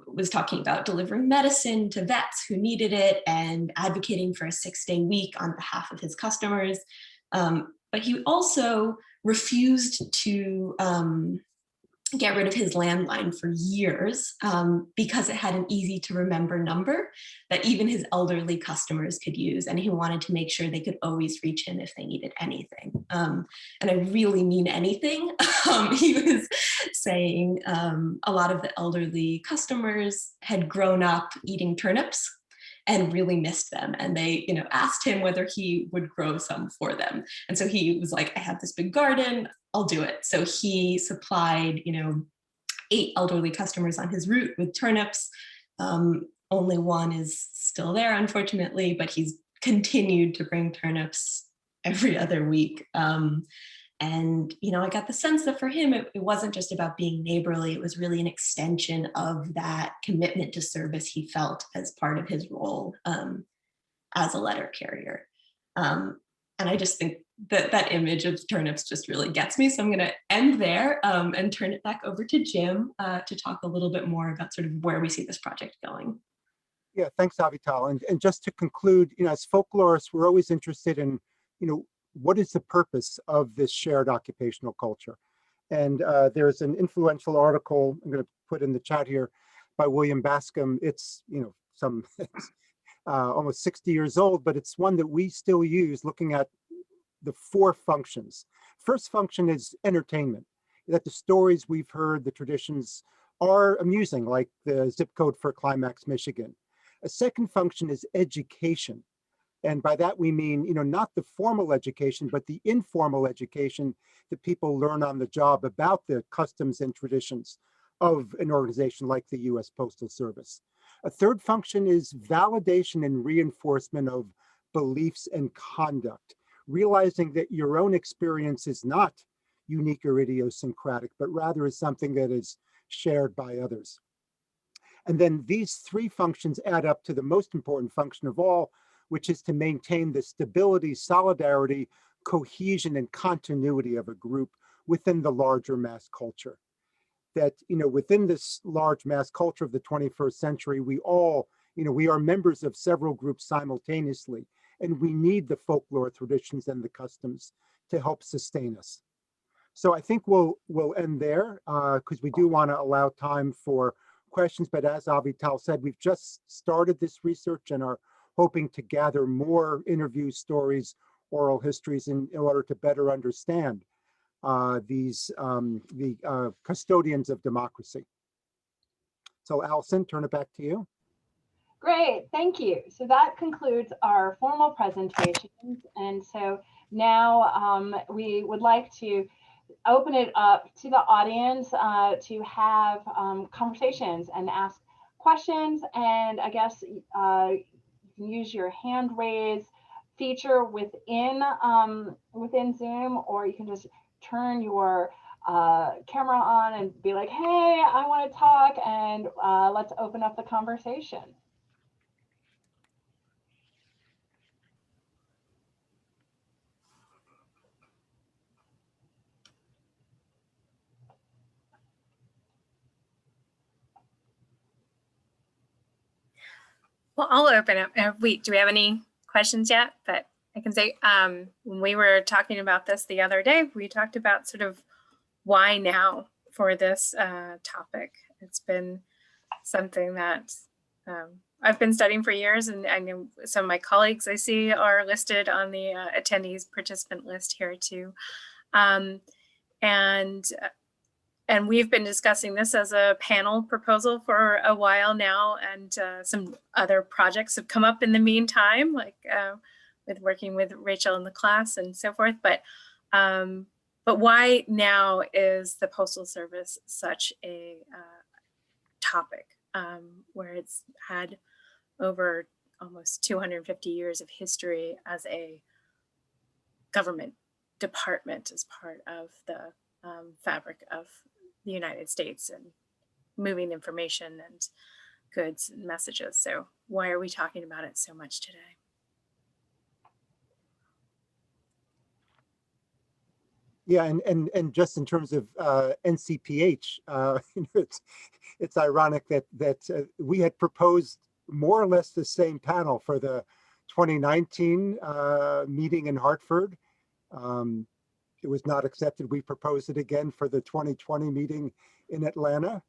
was talking about delivering medicine to vets who needed it and advocating for a 6-day week on behalf of his customers. But he also refused to get rid of his landline for years because it had an easy to remember number that even his elderly customers could use. And he wanted to make sure they could always reach him if they needed anything. And I really mean anything. He was saying a lot of the elderly customers had grown up eating turnips and really missed them. And they, asked him whether he would grow some for them. And so he was like, I have this big garden, I'll do it. So he supplied, 8 elderly customers on his route with turnips. Only one is still there, unfortunately, but he's continued to bring turnips every other week. And, I got the sense that for him, it wasn't just about being neighborly. It was really an extension of that commitment to service he felt as part of his role as a letter carrier. And I just think that image of turnips just really gets me. So I'm going to end there and turn it back over to Jim to talk a little bit more about sort of where we see this project going. Yeah, thanks, Avital. And just to conclude, as folklorists, we're always interested in, what is the purpose of this shared occupational culture? And there's an influential article I'm going to put in the chat here by William Bascom. It's, almost 60 years old, but it's one that we still use, looking at the 4 functions. First function is entertainment, that the stories we've heard, the traditions are amusing, like the zip code for Climax, Michigan. A second function is education. And by that we mean, not the formal education, but the informal education that people learn on the job about the customs and traditions of an organization like the US Postal Service. A third function is validation and reinforcement of beliefs and conduct, realizing that your own experience is not unique or idiosyncratic, but rather is something that is shared by others. And then these 3 functions add up to the most important function of all, which is to maintain the stability, solidarity, cohesion, and continuity of a group within the larger mass culture. That, within this large mass culture of the 21st century, we all, we are members of several groups simultaneously, and we need the folklore traditions and the customs to help sustain us. So I think we'll end there because we do want to allow time for questions. But as Avital said, we've just started this research and are hoping to gather more interview stories, oral histories in order to better understand the custodians of democracy. So Allison, turn it back to you. Great, thank you. So that concludes our formal presentations. And so now we would like to open it up to the audience to have conversations and ask questions. And I guess you can use your hand raise feature within Zoom, or you can just turn your camera on and be like, hey, I want to talk, and let's open up the conversation. Well, I'll open up. Wait, do we have any questions yet? But I can say when we were talking about this the other day, we talked about sort of why now for this topic. It's been something that I've been studying for years, and I know some of my colleagues I see are listed on the attendees participant list here too. And we've been discussing this as a panel proposal for a while now, and some other projects have come up in the meantime, like with working with Rachel in the class and so forth. But why now is the Postal Service such a topic where it's had over almost 250 years of history as a government department, as part of the fabric of the United States and moving information and goods and messages. So why are we talking about it so much today? Yeah, and just in terms of NCPH, it's ironic that we had proposed more or less the same panel for the 2019 meeting in Hartford. It was not accepted. We proposed it again for the 2020 meeting in Atlanta.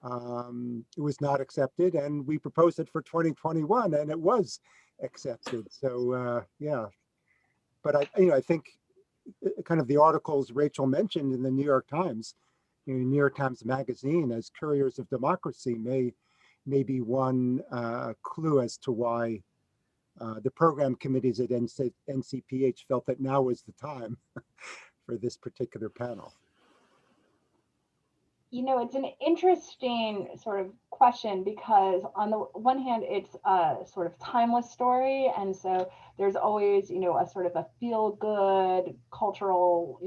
It was not accepted, and we proposed it for 2021, and it was accepted. So yeah, but I think kind of the articles Rachel mentioned in the New York Times, New York Times Magazine, as couriers of democracy, may be one clue as to why the program committees at NCPH felt that now was the time for this particular panel. It's an interesting sort of question, because on the one hand, it's a sort of timeless story. And so there's always, a sort of a feel good cultural,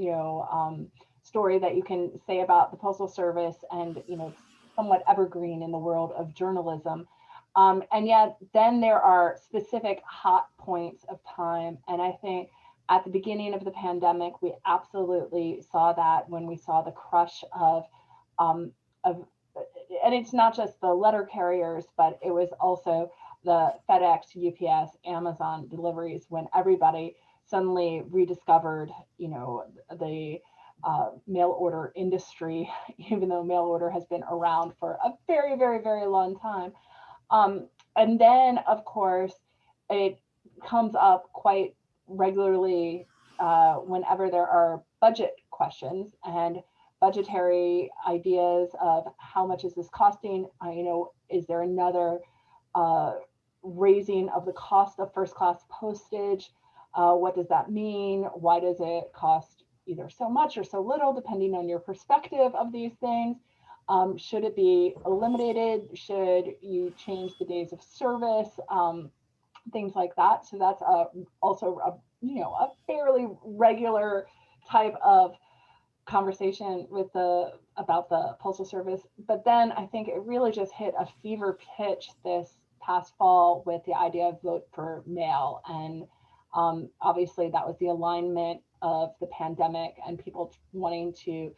story that you can say about the Postal Service, and, it's somewhat evergreen in the world of journalism. And yet then there are specific hot points of time. And I think at the beginning of the pandemic, we absolutely saw that when we saw the crush of, and it's not just the letter carriers, but it was also the FedEx, UPS, Amazon deliveries, when everybody suddenly rediscovered, the mail order industry, even though mail order has been around for a very, very, very long time. And then, of course, it comes up quite regularly whenever there are budget questions and budgetary ideas of how much is this costing? Is there another raising of the cost of first class postage? What does that mean? Why does it cost either so much or so little, depending on your perspective of these things? Should it be eliminated? Should you change the days of service? Things like that. So that's also a fairly regular type of conversation about the Postal Service. But then I think it really just hit a fever pitch this past fall with the idea of vote for mail. And obviously that was the alignment of the pandemic and people wanting to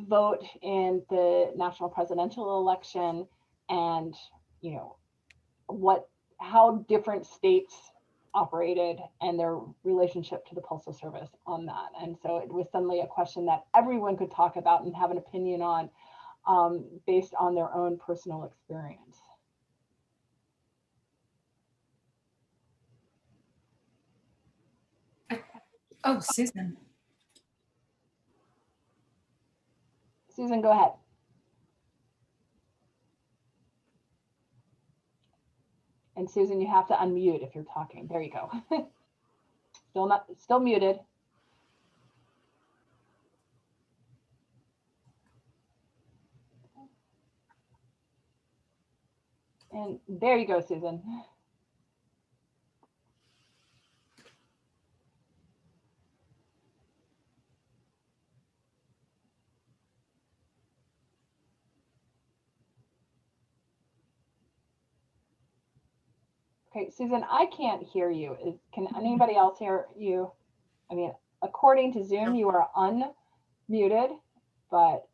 vote in the national presidential election, and how different states operated and their relationship to the Postal Service on that. And so it was suddenly a question that everyone could talk about and have an opinion on based on their own personal experience. Oh, Susan. Susan, go ahead. And Susan, you have to unmute if you're talking. There you go. Still muted. And there you go, Susan. Okay, Susan, I can't hear you. Can anybody else hear you? I mean, according to Zoom, you are unmuted, but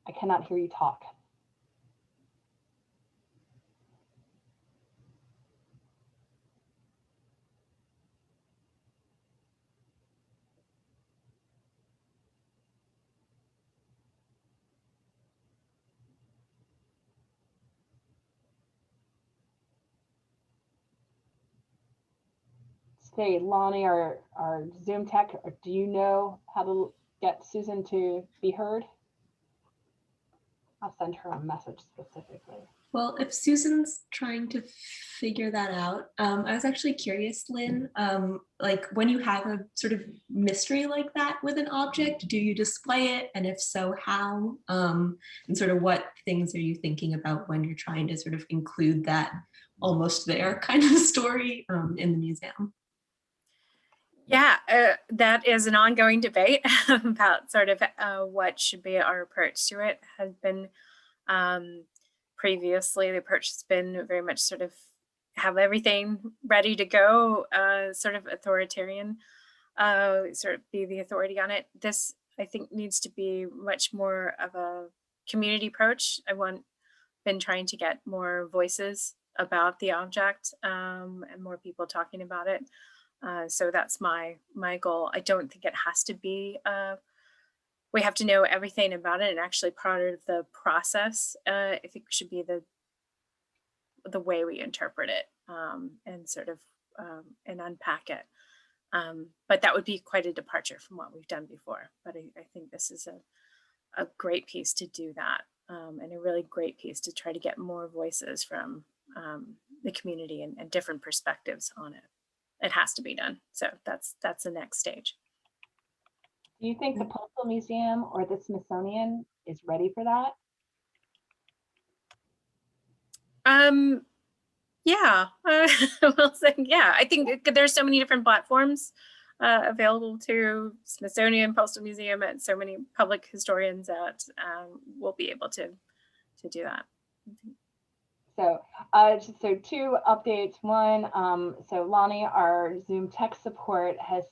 I cannot hear you talk. say, Lonnie, our Zoom tech, do you know how to get Susan to be heard? I'll send her a message specifically. Well, if Susan's trying to figure that out, I was actually curious, Lynn, like when you have a sort of mystery like that with an object, do you display it? And if so, how? And sort of what things are you thinking about when you're trying to sort of include that almost there kind of story in the museum? Yeah, that is an ongoing debate about sort of what should be our approach to it. Has been previously, the approach has been very much sort of have everything ready to go, sort of authoritarian, sort of be the authority on it. This, I think, needs to be much more of a community approach. Been trying to get more voices about the object and more people talking about it. So that's my goal. I don't think it has to be, we have to know everything about it, and actually part of the process, I think should be the way we interpret it and sort of and unpack it. But that would be quite a departure from what we've done before. But I think this is a great piece to do that, and a really great piece to try to get more voices from the community and different perspectives on it. It has to be done. So that's the next stage. Do you think the Postal Museum or the Smithsonian is ready for that? Yeah, we'll say, yeah. I think there's so many different platforms available to Smithsonian, Postal Museum, and so many public historians that will be able to do that. So, so two updates. One, so Lonnie, our Zoom tech support, has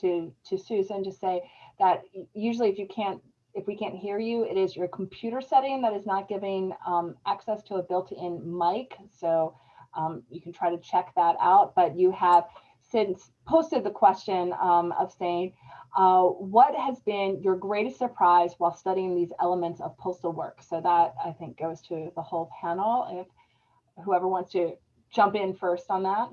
to Susan to say that usually if we can't hear you, it is your computer setting that is not giving access to a built-in mic. So you can try to check that out. But you have since posted the question of saying, what has been your greatest surprise while studying these elements of postal work? So that, I think, goes to the whole panel. If whoever wants to jump in first on that.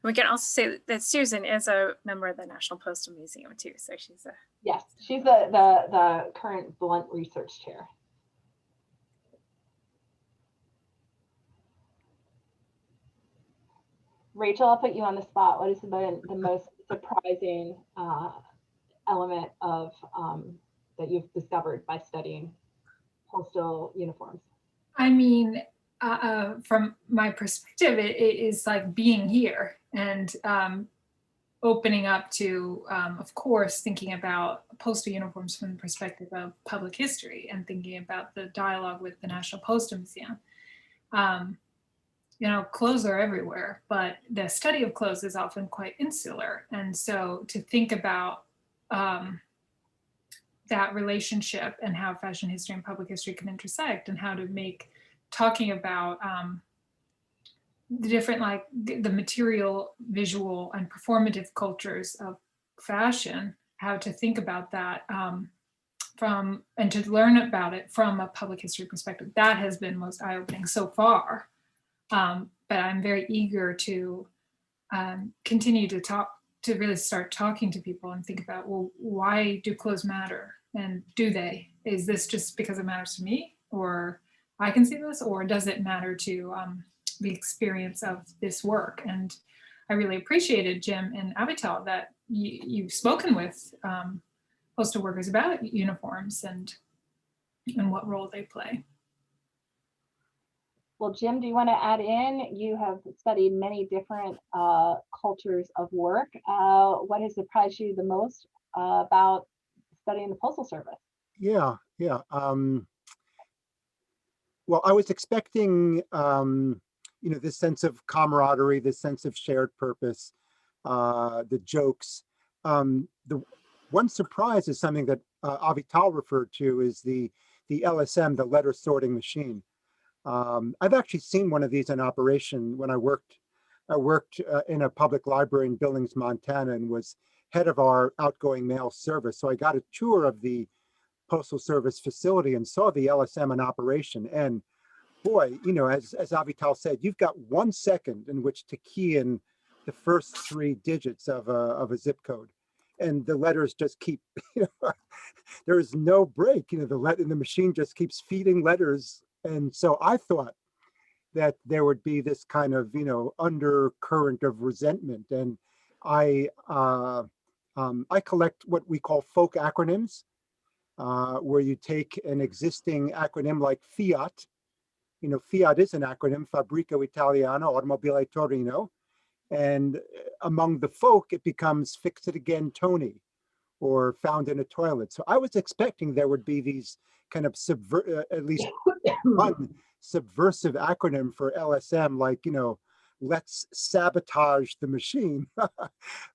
We can also say that Susan is a member of the National Postal Museum too. So she's yes, she's the current Blunt Research Chair. Rachel, I'll put you on the spot. What has been the most surprising element of that you've discovered by studying postal uniforms? I mean, from my perspective, it is like being here and opening up to, of course, thinking about postal uniforms from the perspective of public history and thinking about the dialogue with the National Postal Museum. You know, clothes are everywhere, but the study of clothes is often quite insular. And so to think about that relationship and how fashion history and public history can intersect, and how to make talking about the different, like the material, visual, and performative cultures of fashion, how to think about that from, and to learn about it from a public history perspective. That has been most eye-opening so far. But I'm very eager to continue to talk, to really start talking to people and think about, well, why do clothes matter? And do they? Is this just because it matters to me, or I can see this, or does it matter to the experience of this work? And I really appreciated, Jim and Avital, that you've spoken with postal workers about uniforms and what role they play. Well, Jim, do you want to add in? You have studied many different cultures of work. What has surprised you the most about studying the Postal Service? Yeah. Well, I was expecting, this sense of camaraderie, this sense of shared purpose, the jokes. The one surprise is something that Avital referred to, is the LSM, the letter sorting machine. I've actually seen one of these in operation when I worked in a public library in Billings, Montana, and was head of our outgoing mail service. So I got a tour of the Postal Service facility and saw the LSM in operation. And boy, you know, as Avital said, you've got 1 second in which to key in the first 3 digits of a zip code, and the letters just keep, you know, there is no break. You know, the machine just keeps feeding letters, and so I thought that there would be this kind of, you know, undercurrent of resentment, and I collect what we call folk acronyms, where you take an existing acronym like Fiat. You know, Fiat is an acronym, Fabbrica Italiana Automobile Torino. And among the folk, it becomes Fix It Again Tony, or Found in a Toilet. So I was expecting there would be these kind of at least one subversive acronym for LSM, like, you know, let's sabotage the machine.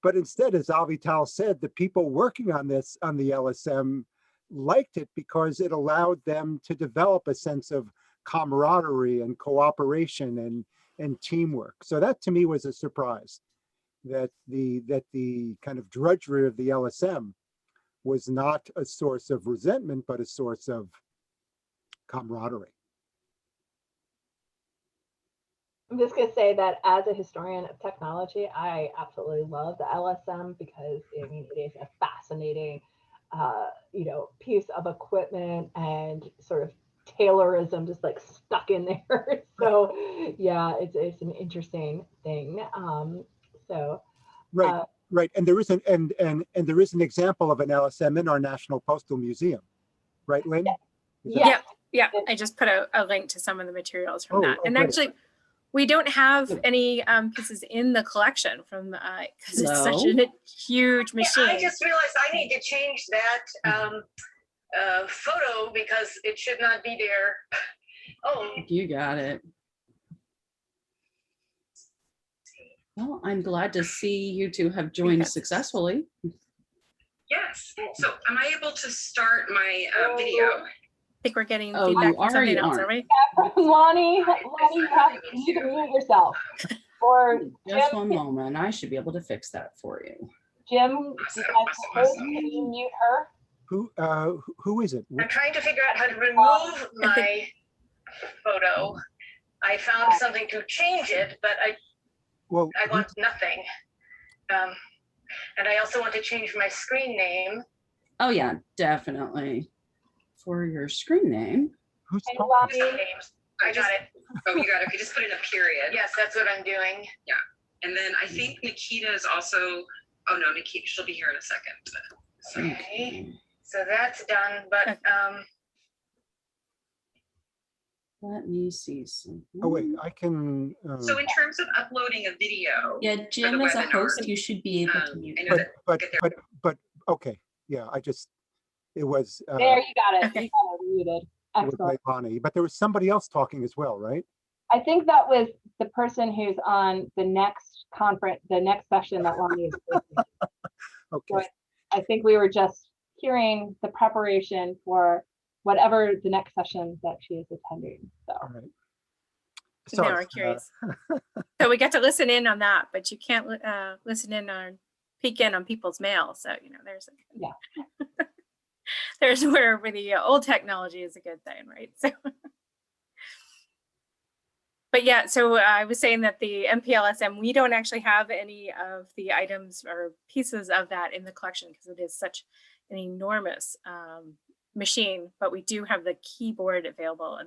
But instead, as Avital said, the people working on this, on the LSM, liked it because it allowed them to develop a sense of camaraderie and cooperation and teamwork. So that to me was a surprise, that the kind of drudgery of the LSM was not a source of resentment, but a source of camaraderie. I'm just going to say that as a historian of technology, I absolutely love the LSM because, I mean, it is a fascinating, you know, piece of equipment and sort of Taylorism just like stuck in there. So yeah, it's an interesting thing. Right, right, and there is and there is an example of an LSM in our National Postal Museum, right, Lynn? Yeah. Yeah. I just put a link to some of the materials from that, and great. actually, we don't have any pieces in the collection from because it's such a huge machine. I just realized I need to change that photo because it should not be there. Oh, you got it. Well, I'm glad to see you two have joined successfully. yes. So am I able to start my video? I think we're getting Oh, feedback you from are, something you else, aren't. are we? Lonnie, you can mute yourself. Or Just Jim, one moment. I should be able to fix that for you. Jim, can you mute her? Who is it? I'm trying to figure out how to remove my photo. I found something to change it, but I want nothing. And I also want to change my screen name. Oh yeah, definitely. For your screen name. Who's Hey, talking? Lonnie. Names. I got it. Oh, you got it. Okay, just put in a period. Yes, that's what I'm doing. Yeah. And then I think Nikita is also, oh no, Nikita, she'll be here in a second. So. Okay. So that's done, but Let me see something. Oh wait, I can. So in terms of uploading a video. Yeah, Jim, as a host, you should be able to mute. I know but okay, yeah, it was. There, you got it. Okay. You got it muted. It was Excellent. Lonnie, but there was somebody else talking as well, right? I think that was the person who's on the next conference, the next session that Lonnie is hosting. Okay. I think we were just hearing the preparation for whatever the next session that she is attending. So. All right. Now we're curious. So we get to listen in on that, but you can't listen in on peek in on people's mail. So you know, there's there's where the old technology is a good thing, right? So. But yeah, so I was saying that the MPLSM, we don't actually have any of the items or pieces of that in the collection because it is such an enormous machine, but we do have the keyboard available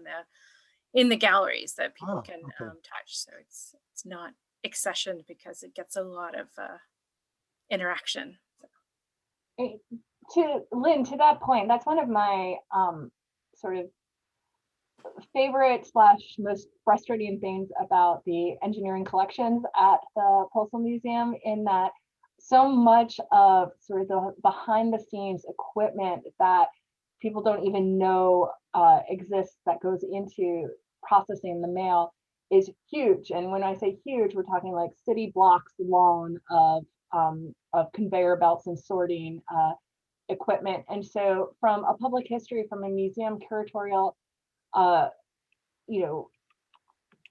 in the galleries that people can touch. So it's not accessioned because it gets a lot of interaction. So. To Lynn, to that point, that's one of my sort of favorite / most frustrating things about the engineering collections at the Postal Museum, in that so much of sort of the behind the scenes equipment that people don't even know exists that goes into processing the mail is huge. And when I say huge, we're talking like city blocks long of conveyor belts and sorting equipment. And so from a public history, from a museum curatorial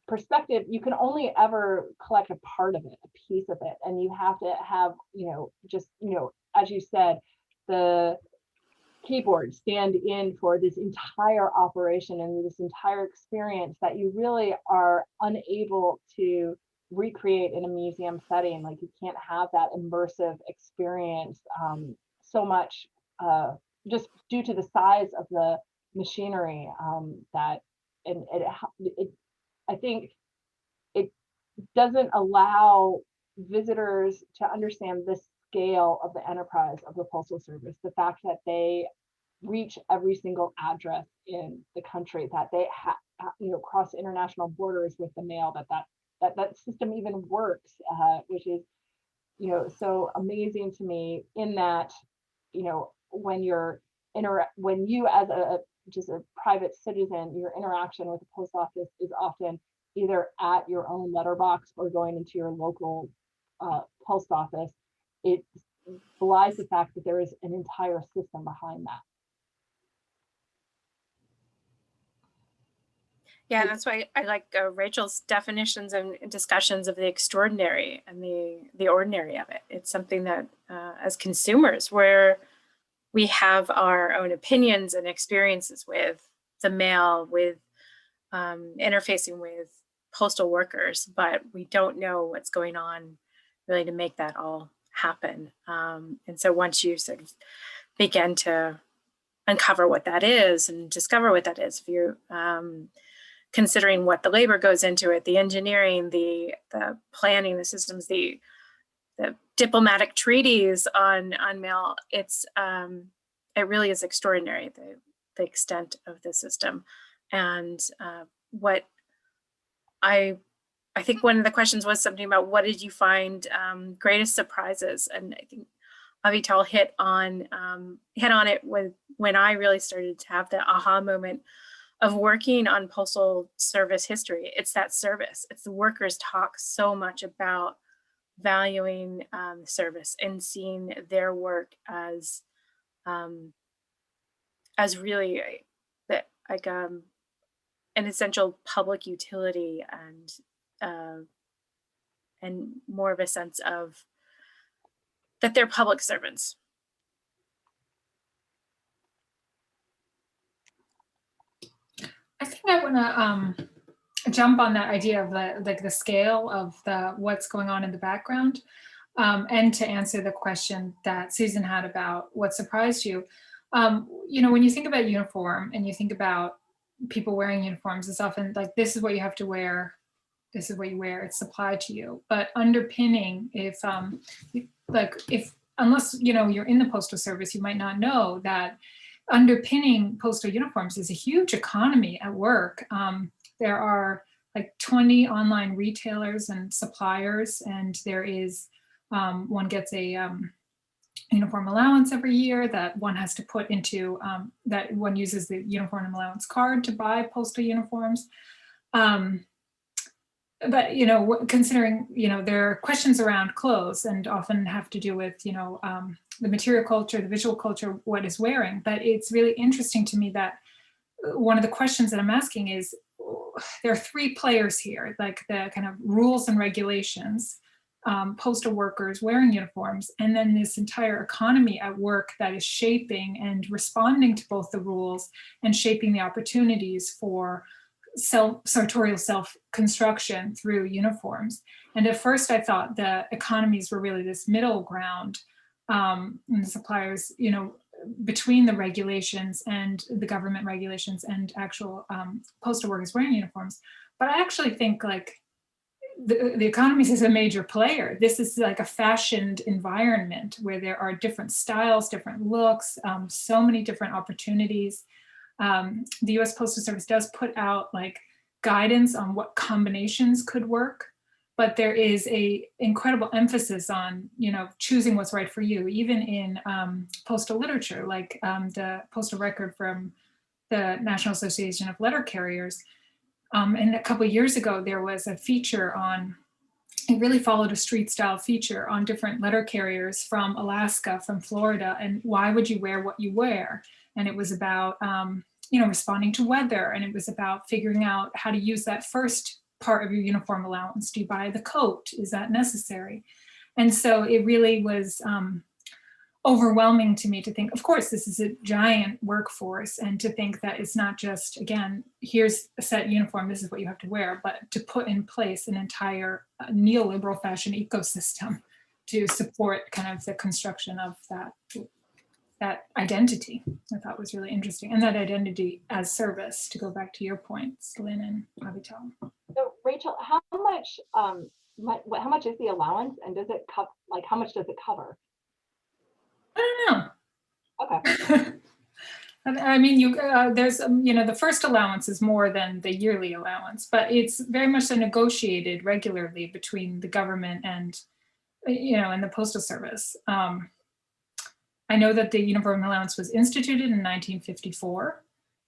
perspective, you can only ever collect a part of it, a piece of it, and you have to have, just, as you said, the keyboard stand in for this entire operation and this entire experience that you really are unable to recreate in a museum setting. Like, you can't have that immersive experience so much just due to the size of the machinery that, and I think it doesn't allow visitors to understand the scale of the enterprise of the Postal Service, the fact that they reach every single address in the country, that they cross international borders with the mail, that system even works, which is, so amazing to me, in that, when you as just a private citizen, your interaction with the post office is often either at your own letterbox or going into your local post office. It belies the fact that there is an entire system behind that. Yeah, that's why I like Rachel's definitions and discussions of the extraordinary and the ordinary of it. It's something that as consumers, where we have our own opinions and experiences with the mail, with interfacing with postal workers, but we don't know what's going on really to make that all happen. And so once you sort of begin to uncover what that is and discover what that is, if you're considering what the labor goes into it, the engineering, the planning, the systems, the diplomatic treaties on mail, it really is extraordinary, the extent of the system. And what I think one of the questions was something about, what did you find greatest surprises? And I think Avital hit on it when I really started to have the aha moment of working on Postal Service history. It's that service. It's the workers talk so much about valuing service and seeing their work as really like an essential public utility, and more of a sense of that they're public servants. I think I want to jump on that idea of the scale of what's going on in the background, and to answer the question that Susan had about what surprised you. When you think about uniform and you think about people wearing uniforms, it's often like, this is what you have to wear. This is what you wear. It's supplied to you. But underpinning, unless you're in the Postal Service, you might not know that underpinning postal uniforms is a huge economy at work. There are like 20 online retailers and suppliers, and there is one gets a uniform allowance every year that one has to put into, that one uses the uniform allowance card to buy postal uniforms. But considering there are questions around clothes, and often have to do with the material culture, the visual culture, what is wearing. But it's really interesting to me that one of the questions that I'm asking is, there are three players here, like the kind of rules and regulations, postal workers wearing uniforms, and then this entire economy at work that is shaping and responding to both the rules and shaping the opportunities for sartorial self-construction through uniforms. And at first I thought the economies were really this middle ground, and the suppliers, between the regulations and the government regulations and actual postal workers wearing uniforms. But I actually think like the economies is a major player. This is like a fashioned environment where there are different styles, different looks, so many different opportunities. The US Postal Service does put out like guidance on what combinations could work, but there is a incredible emphasis on, choosing what's right for you, even in postal literature, like the postal record from the National Association of Letter Carriers. And a couple of years ago, there was a feature on, it really followed a street style feature on different letter carriers from Alaska, from Florida, and why would you wear what you wear? And it was about, responding to weather, and it was about figuring out how to use that first part of your uniform allowance. Do you buy the coat? Is that necessary? And so it really was overwhelming to me to think, of course, this is a giant workforce, and to think that it's not just, again, here's a set uniform, this is what you have to wear, but to put in place an entire neoliberal fashion ecosystem to support kind of the construction of that identity. I thought was really interesting. And that identity as service, to go back to your points, Lynn and Avital. So Rachel, how much is the allowance, and does it cover, like, how much does it cover? I don't know. Okay. I mean, there's, the first allowance is more than the yearly allowance, but it's very much negotiated regularly between the government and, and the Postal Service. I know that the uniform allowance was instituted in 1954,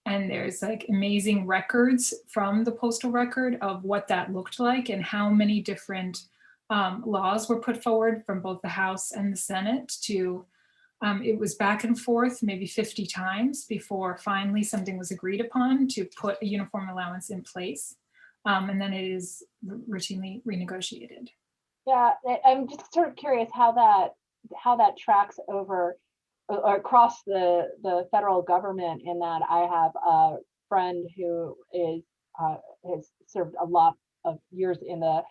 and there's like amazing records from the postal record of what that looked like and how many different laws were put forward from both the House and the Senate to, it was back and forth maybe 50 times before finally something was agreed upon to put a uniform allowance in place. And then it is routinely renegotiated. Yeah, I'm just sort of curious how that tracks over or across the federal government, in that I have a friend who has served a lot of years in the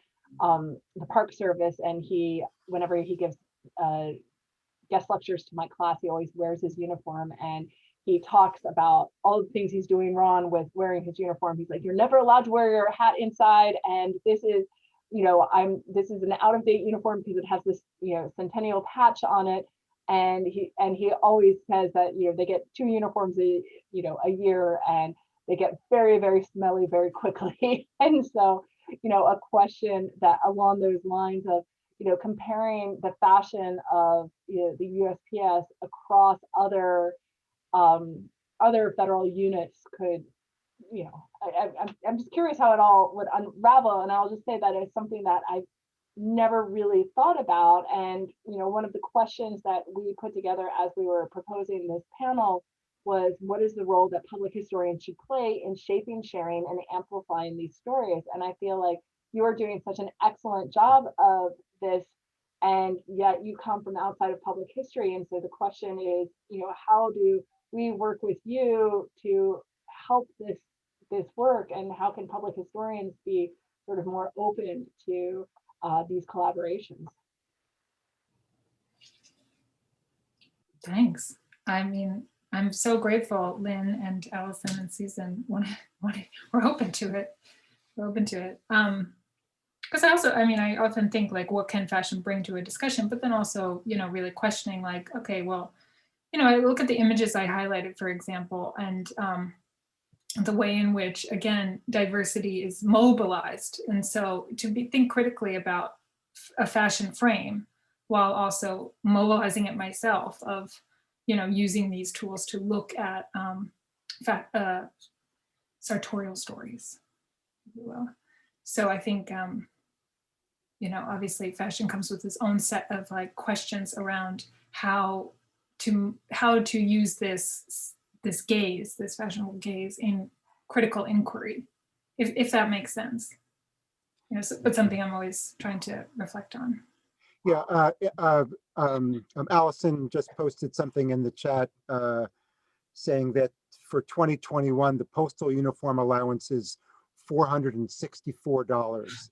Park Service, and whenever he gives guest lectures to my class, he always wears his uniform, and he talks about all the things he's doing wrong with wearing his uniform. He's like, you're never allowed to wear your hat inside, and this is, this is an out-of-date uniform because it has this, centennial patch on it. And he always says that, they get 2 uniforms a year, and they get very, very smelly very quickly. And so, a question that along those lines of, comparing the fashion of the USPS across other federal units could, I'm just curious how it all would unravel. And I'll just say that it's something that I've never really thought about. And one of the questions that we put together as we were proposing this panel was, what is the role that public historians should play in shaping, sharing, and amplifying these stories? And I feel like you are doing such an excellent job of this, and yet you come from the outside of public history. And so the question is, how do we work with you to help this work, and how can public historians be sort of more open to these collaborations? Thanks. I mean, I'm so grateful, Lynn and Allison and Susan. We're open to it. We're open to it. Because I often think, like, what can fashion bring to a discussion? But then also, really questioning, like, okay, well, I look at the images I highlighted, for example, and the way in which, again, diversity is mobilized. And so to think critically about a fashion frame while also mobilizing it myself of, using these tools to look at sartorial stories, if you will. So I think, obviously fashion comes with its own set of like questions around how to use this gaze, this fashionable gaze, in critical inquiry, if that makes sense. But something I'm always trying to reflect on. Yeah, Allison just posted something in the chat saying that for 2021, the postal uniform allowance is $464.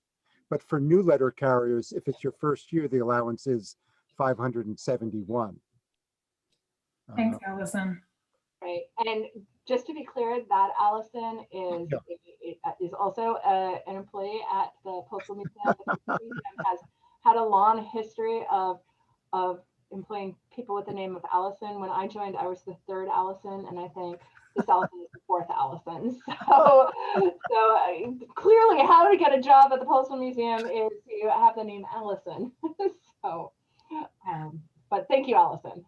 But for new letter carriers, if it's your first year, the allowance is $571. Thanks, Allison. Right, and just to be clear, that Allison is also an employee at the Postal Museum. The Postal Museum has had a long history of employing people with the name of Allison. When I joined, I was the 3rd Allison, and I think this Allison is the 4th Allison. So clearly, how to get a job at the Postal Museum is to have the name Allison. So, but thank you, Allison.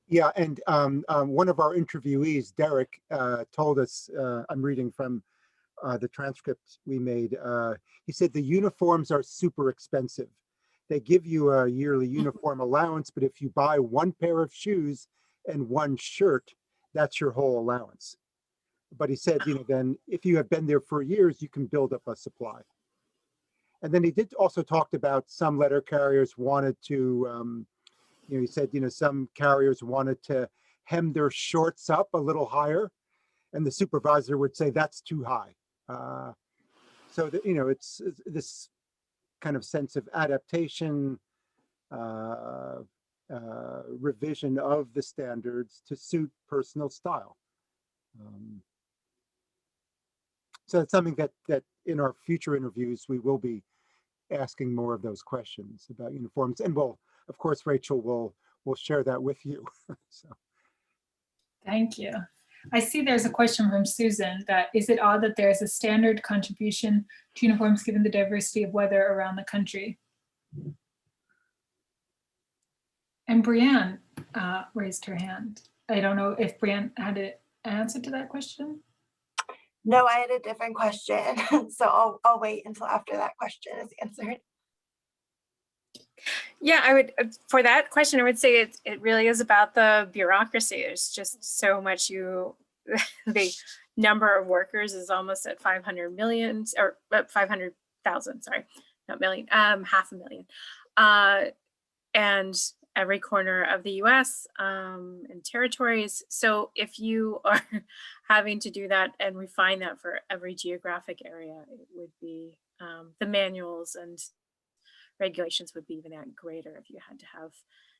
Yeah, and one of our interviewees, Derek, told us, I'm reading from the transcript we made, he said the uniforms are super expensive. They give you a yearly uniform allowance, but if you buy 1 pair of shoes and 1 shirt, that's your whole allowance. But he said, then if you have been there for years, you can build up a supply. And then he did also talked about some letter carriers wanted to he said, some carriers wanted to hem their shorts up a little higher, and the supervisor would say that's too high. So that, it's this kind of sense of adaptation, revision of the standards to suit personal style. So it's something that in our future interviews, we will be asking more of those questions about uniforms. And of course, Rachel will share that with you. So. Thank you. I see there's a question from Susan that, is it odd that there's a standard contribution to uniforms given the diversity of weather around the country? And Brianne raised her hand. I don't know if Brianne had an answer to that question. No, I had a different question. So I'll wait until after that question is answered. Yeah, I would, for that question, I would say it really is about the bureaucracy. There's just so much the number of workers is almost at 500 million, or 500,000, sorry, not million, 500,000. And every corner of the US and territories. So if you are having to do that and refine that for every geographic area, it would be, the manuals and regulations would be even that greater if you had to have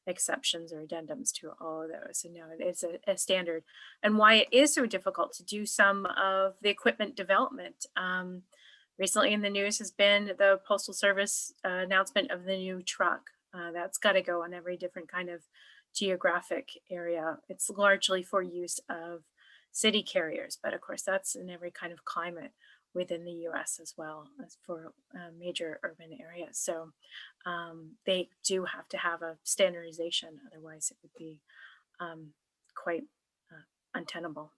exceptions or addendums to all of those. And no, it's a standard. And why it is so difficult to do some of the equipment development. Recently in the news has been the Postal Service announcement of the new truck. That's got to go on every different kind of geographic area. It's largely for use of city carriers, but of course that's in every kind of climate within the US as well as for major urban areas. So they do have to have a standardization, otherwise it would be quite untenable.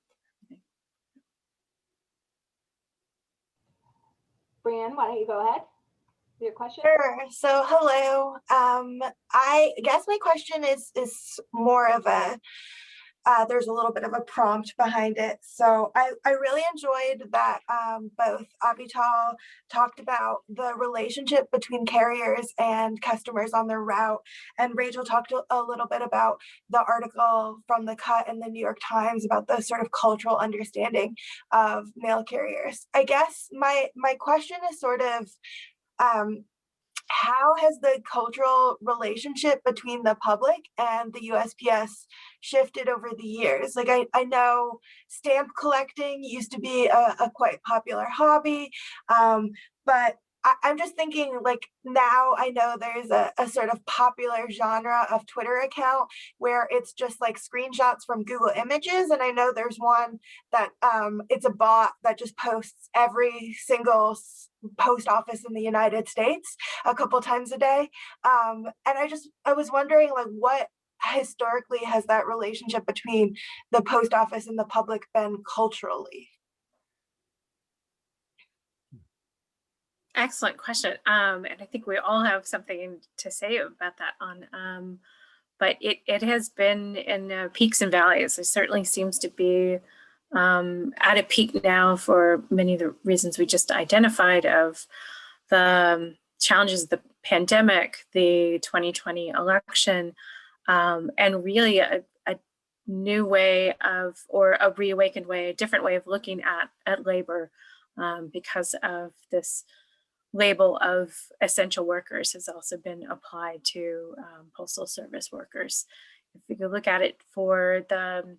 Brianne, why don't you go ahead with your question? Sure. So hello. I guess my question is more of a, there's a little bit of a prompt behind it. So I really enjoyed that both Avital talked about the relationship between carriers and customers on their route, and Rachel talked a little bit about the article from The Cut in the New York Times about the sort of cultural understanding of mail carriers. I guess my question is sort of, how has the cultural relationship between the public and the USPS shifted over the years? Like I know stamp collecting used to be a quite popular hobby, but I'm just thinking, like, now I know there's a sort of popular genre of Twitter account where it's just like screenshots from Google Images. And I know there's one that it's a bot that just posts every single post office in the United States a couple times a day. And I was wondering, like, what historically has that relationship between the post office and the public been culturally? Excellent question. And I think we all have something to say about that on, but it has been in peaks and valleys. There certainly seems to be at a peak now for many of the reasons we just identified, of the challenges of the pandemic, the 2020 election, and really a new way of, or a reawakened way, a different way of looking at labor, because of this label of essential workers has also been applied to Postal Service workers. If we could look at it for the,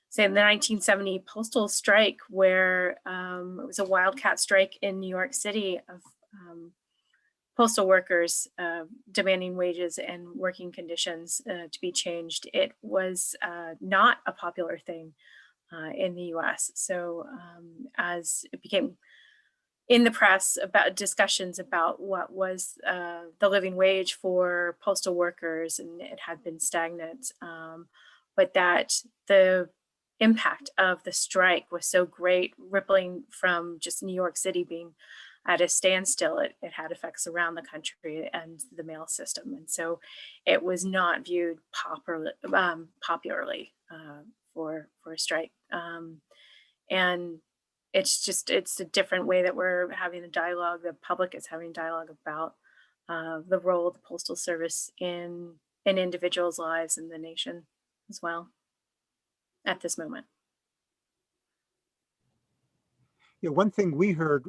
say, the 1970 postal strike, where it was a wildcat strike in New York City of postal workers demanding wages and working conditions to be changed. It was not a popular thing in the US. So as it became in the press about discussions about what was the living wage for postal workers, and it had been stagnant, but that the impact of the strike was so great, rippling from just New York City being at a standstill, it had effects around the country and the mail system. And so it was not viewed popularly for a strike. And it's a different way that we're having a dialogue. The public is having dialogue about the role of the Postal Service in in individuals' lives and the nation as well at this moment. Yeah, one thing we heard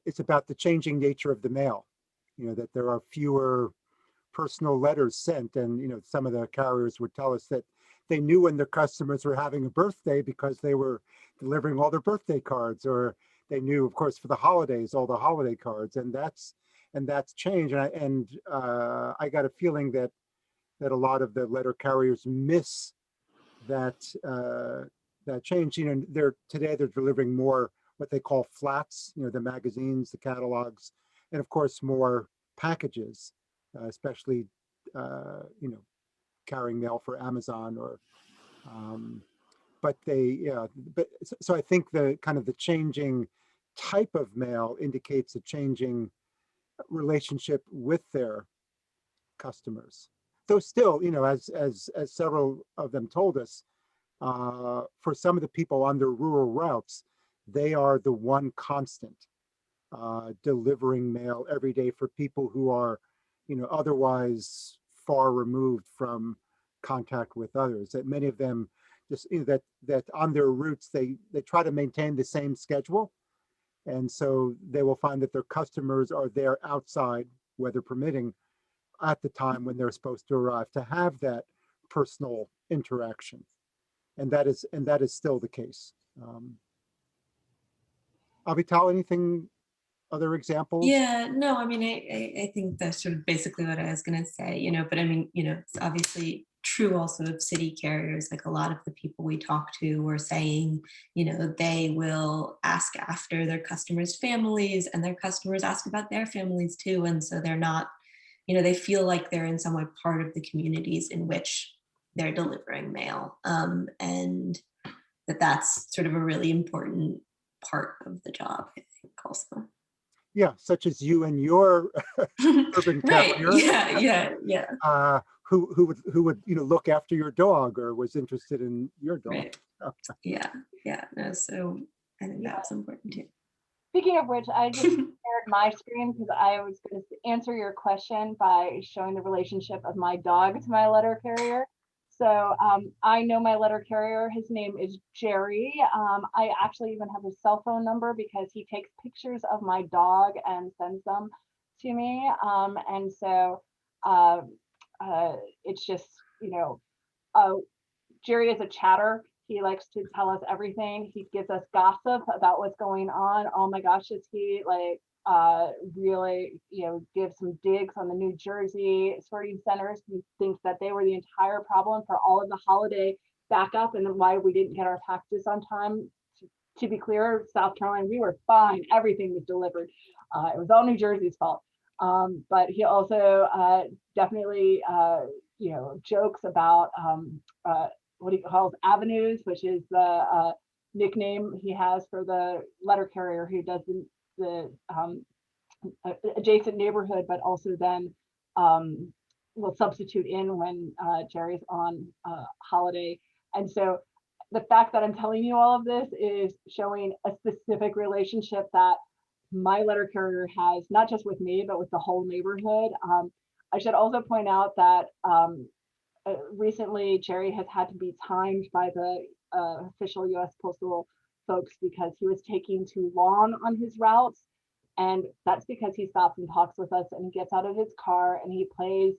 is about the changing nature of the mail. That there are fewer personal letters sent, and some of the carriers would tell us that they knew when their customers were having a birthday because they were delivering all their birthday cards, or they knew, of course, for the holidays, all the holiday cards, and that's changed. And I got a feeling that a lot of the letter carriers miss that change. Today they're delivering more what they call flats, the magazines, the catalogs, and of course more packages, especially carrying mail for Amazon or so I think the kind of the changing type of mail indicates a changing relationship with their customers. Though still, as several of them told us, for some of the people on their rural routes, they are the one constant delivering mail every day for people who are, otherwise far removed from contact with others. That many of them just, that on their routes, they try to maintain the same schedule. And so they will find that their customers are there outside, weather permitting, at the time when they're supposed to arrive, to have that personal interaction. And that is still the case. Avital, anything, other examples? Yeah, no, I mean, I think that's sort of basically what I was going to say, but I mean, it's obviously true also of city carriers. Like a lot of the people we talk to were saying, they will ask after their customers' families, and their customers ask about their families too. And so they're not, they feel like they're in some way part of the communities in which they're delivering mail. And that's sort of a really important part of of the job, I think, also. Yeah, such as you and your urban right. carrier. Yeah. Who would look after your dog or was interested in your dog. Right. Yeah. No, so I think that's important too. Speaking of which, I just shared my screen because I was going to answer your question by showing the relationship of my dog to my letter carrier. So I know my letter carrier. His name is Jerry. I actually even have his cell phone number because he takes pictures of my dog and sends them to me. And so it's just, Jerry is a chatter. He likes to tell us everything. He gives us gossip about what's going on. Oh my gosh, is he really, give some digs on the New Jersey sorting centers? He thinks that they were the entire problem for all of the holiday backup and why we didn't get our packages on time. To be clear, South Carolina, we were fine. Everything was delivered. It was all New Jersey's fault. But he also definitely, jokes about what he calls avenues, which is the nickname he has for the letter carrier who does the adjacent neighborhood, but also then will substitute in when Jerry's on holiday. And so the fact that I'm telling you all of this is showing a specific relationship that my letter carrier has, not just with me, but with the whole neighborhood. I should also point out that recently Jerry has had to be timed by the official US Postal folks because he was taking too long on his routes. And that's because he stops and talks with us and he gets out of his car and he plays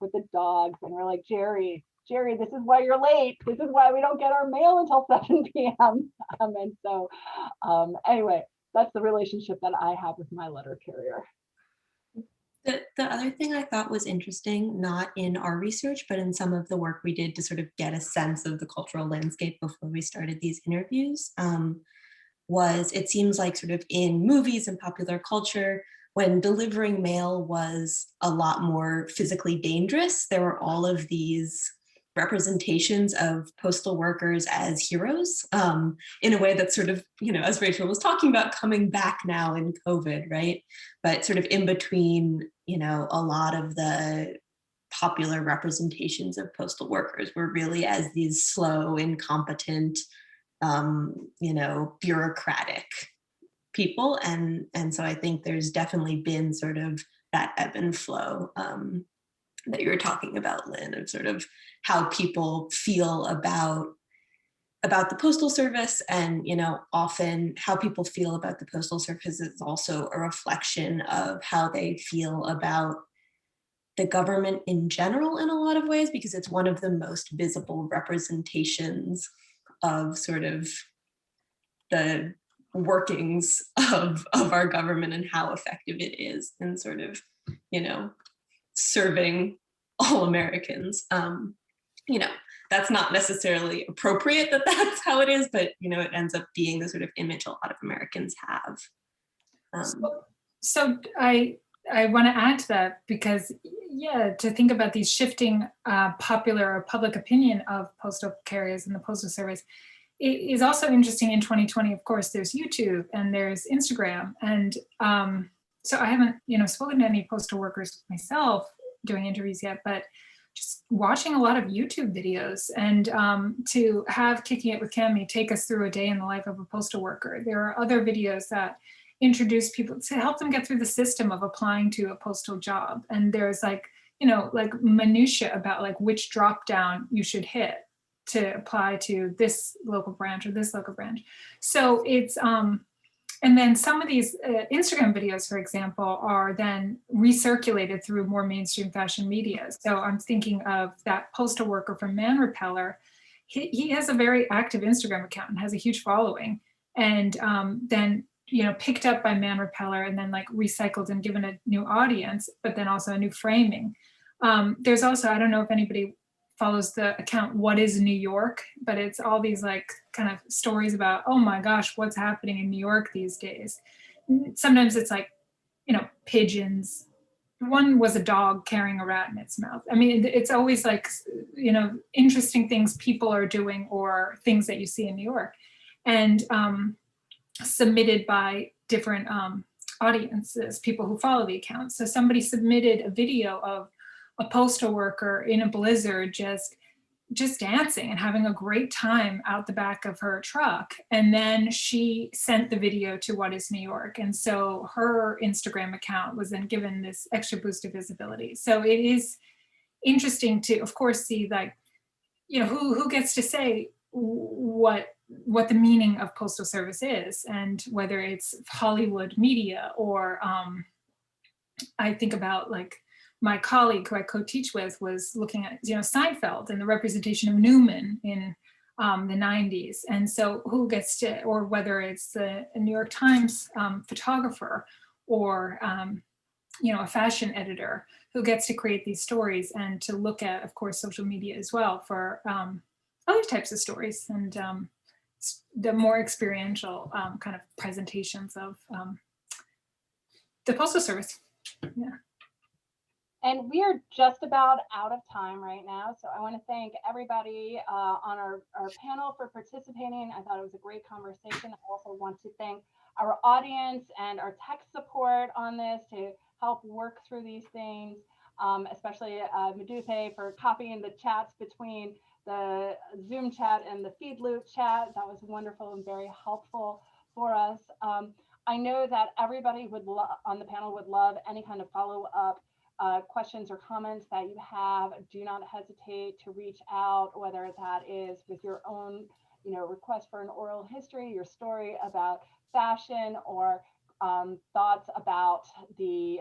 with the dogs. And we're like, Jerry, this is why you're late. This is why we don't get our mail until 7 p.m. And so anyway, that's the relationship that I have with my letter carrier. The other thing I thought was interesting, not in our research, but in some of the work we did to sort of get a sense of the cultural landscape before we started these interviews, was it seems like sort of in movies and popular culture, when delivering mail was a lot more physically dangerous, there were all of these representations of postal workers as heroes in a way that's sort of, as Rachel was talking about, coming back now in COVID, right? But sort of in between, a lot of the popular representations of postal workers were really as these slow, incompetent, bureaucratic people. And so I think there's definitely been sort of that ebb and flow that you were talking about, Lynn, of sort of how people feel about the Postal Service. And, you know, often how people feel about the Postal Service is also a reflection of how they feel about the government in general in a lot of ways, because it's one of the most visible representations of sort of the workings of our government and how effective it is in sort of, you know, serving all Americans. You know, that's not necessarily appropriate that that's how it is, but, you know, it ends up being the sort of image a lot of Americans have. So I want to add to that, because yeah, to think about these shifting popular or public opinion of postal carriers and the Postal Service, it is also interesting in 2020. Of course, there's YouTube and there's Instagram, and so I haven't, you know, spoken to any postal workers myself doing interviews yet, but just watching a lot of YouTube videos, and to have Kicking It with Cami take us through a day in the life of a postal worker. There are other videos that introduce people to help them get through the system of applying to a postal job. And there's like, you know, like minutia about like which drop down you should hit to apply to this local branch or this local branch. So it's, and then some of these Instagram videos, for example, are then recirculated through more mainstream fashion media. So I'm thinking of that postal worker from Man Repeller. He has a very active Instagram account and has a huge following. And then, you know, picked up by Man Repeller and then like recycled and given a new audience, but then also a new framing. There's also, I don't know if anybody follows the account What is New York, but it's all these like kind of stories about, oh my gosh, what's happening in New York these days. Sometimes it's like, you know, pigeons. One was a dog carrying a rat in its mouth. I mean, it's always like, you know, interesting things people are doing or things that you see in New York. And submitted by different audiences, people who follow the account. So somebody submitted a video of a postal worker in a blizzard just dancing and having a great time out the back of her truck. And then she sent the video to What is New York. And so her Instagram account was then given this extra boost of visibility. So it is interesting to, of course, see like, you know, who gets to say what the meaning of Postal Service is, and whether it's Hollywood media or I think about like my colleague who I co-teach with was looking at, you know, Seinfeld and the representation of Newman in the 90s. And so who gets to, or whether it's the New York Times photographer or, you know, a fashion editor who gets to create these stories and to look at, of course, social media as well for other types of stories and the more experiential kind of presentations of the Postal Service. Yeah. And we are just about out of time right now. So I want to thank everybody on our panel for participating. I thought it was a great conversation. I also want to thank our audience and our tech support on this to help work through these things, especially Medupe for copying the chats between the Zoom chat and the feed loop chat. That was wonderful and very helpful for us. I know that everybody on the panel would love any kind of follow-up questions or comments that you have. Do not hesitate to reach out, whether that is with your own, you know, request for an oral history, your story about fashion, or thoughts about the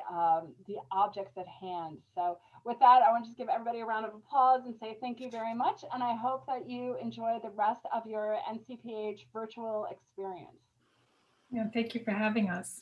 objects at hand. So with that, I want to just give everybody a round of applause and say thank you very much. And I hope that you enjoy the rest of your NCPH virtual experience. Yeah, thank you for having us.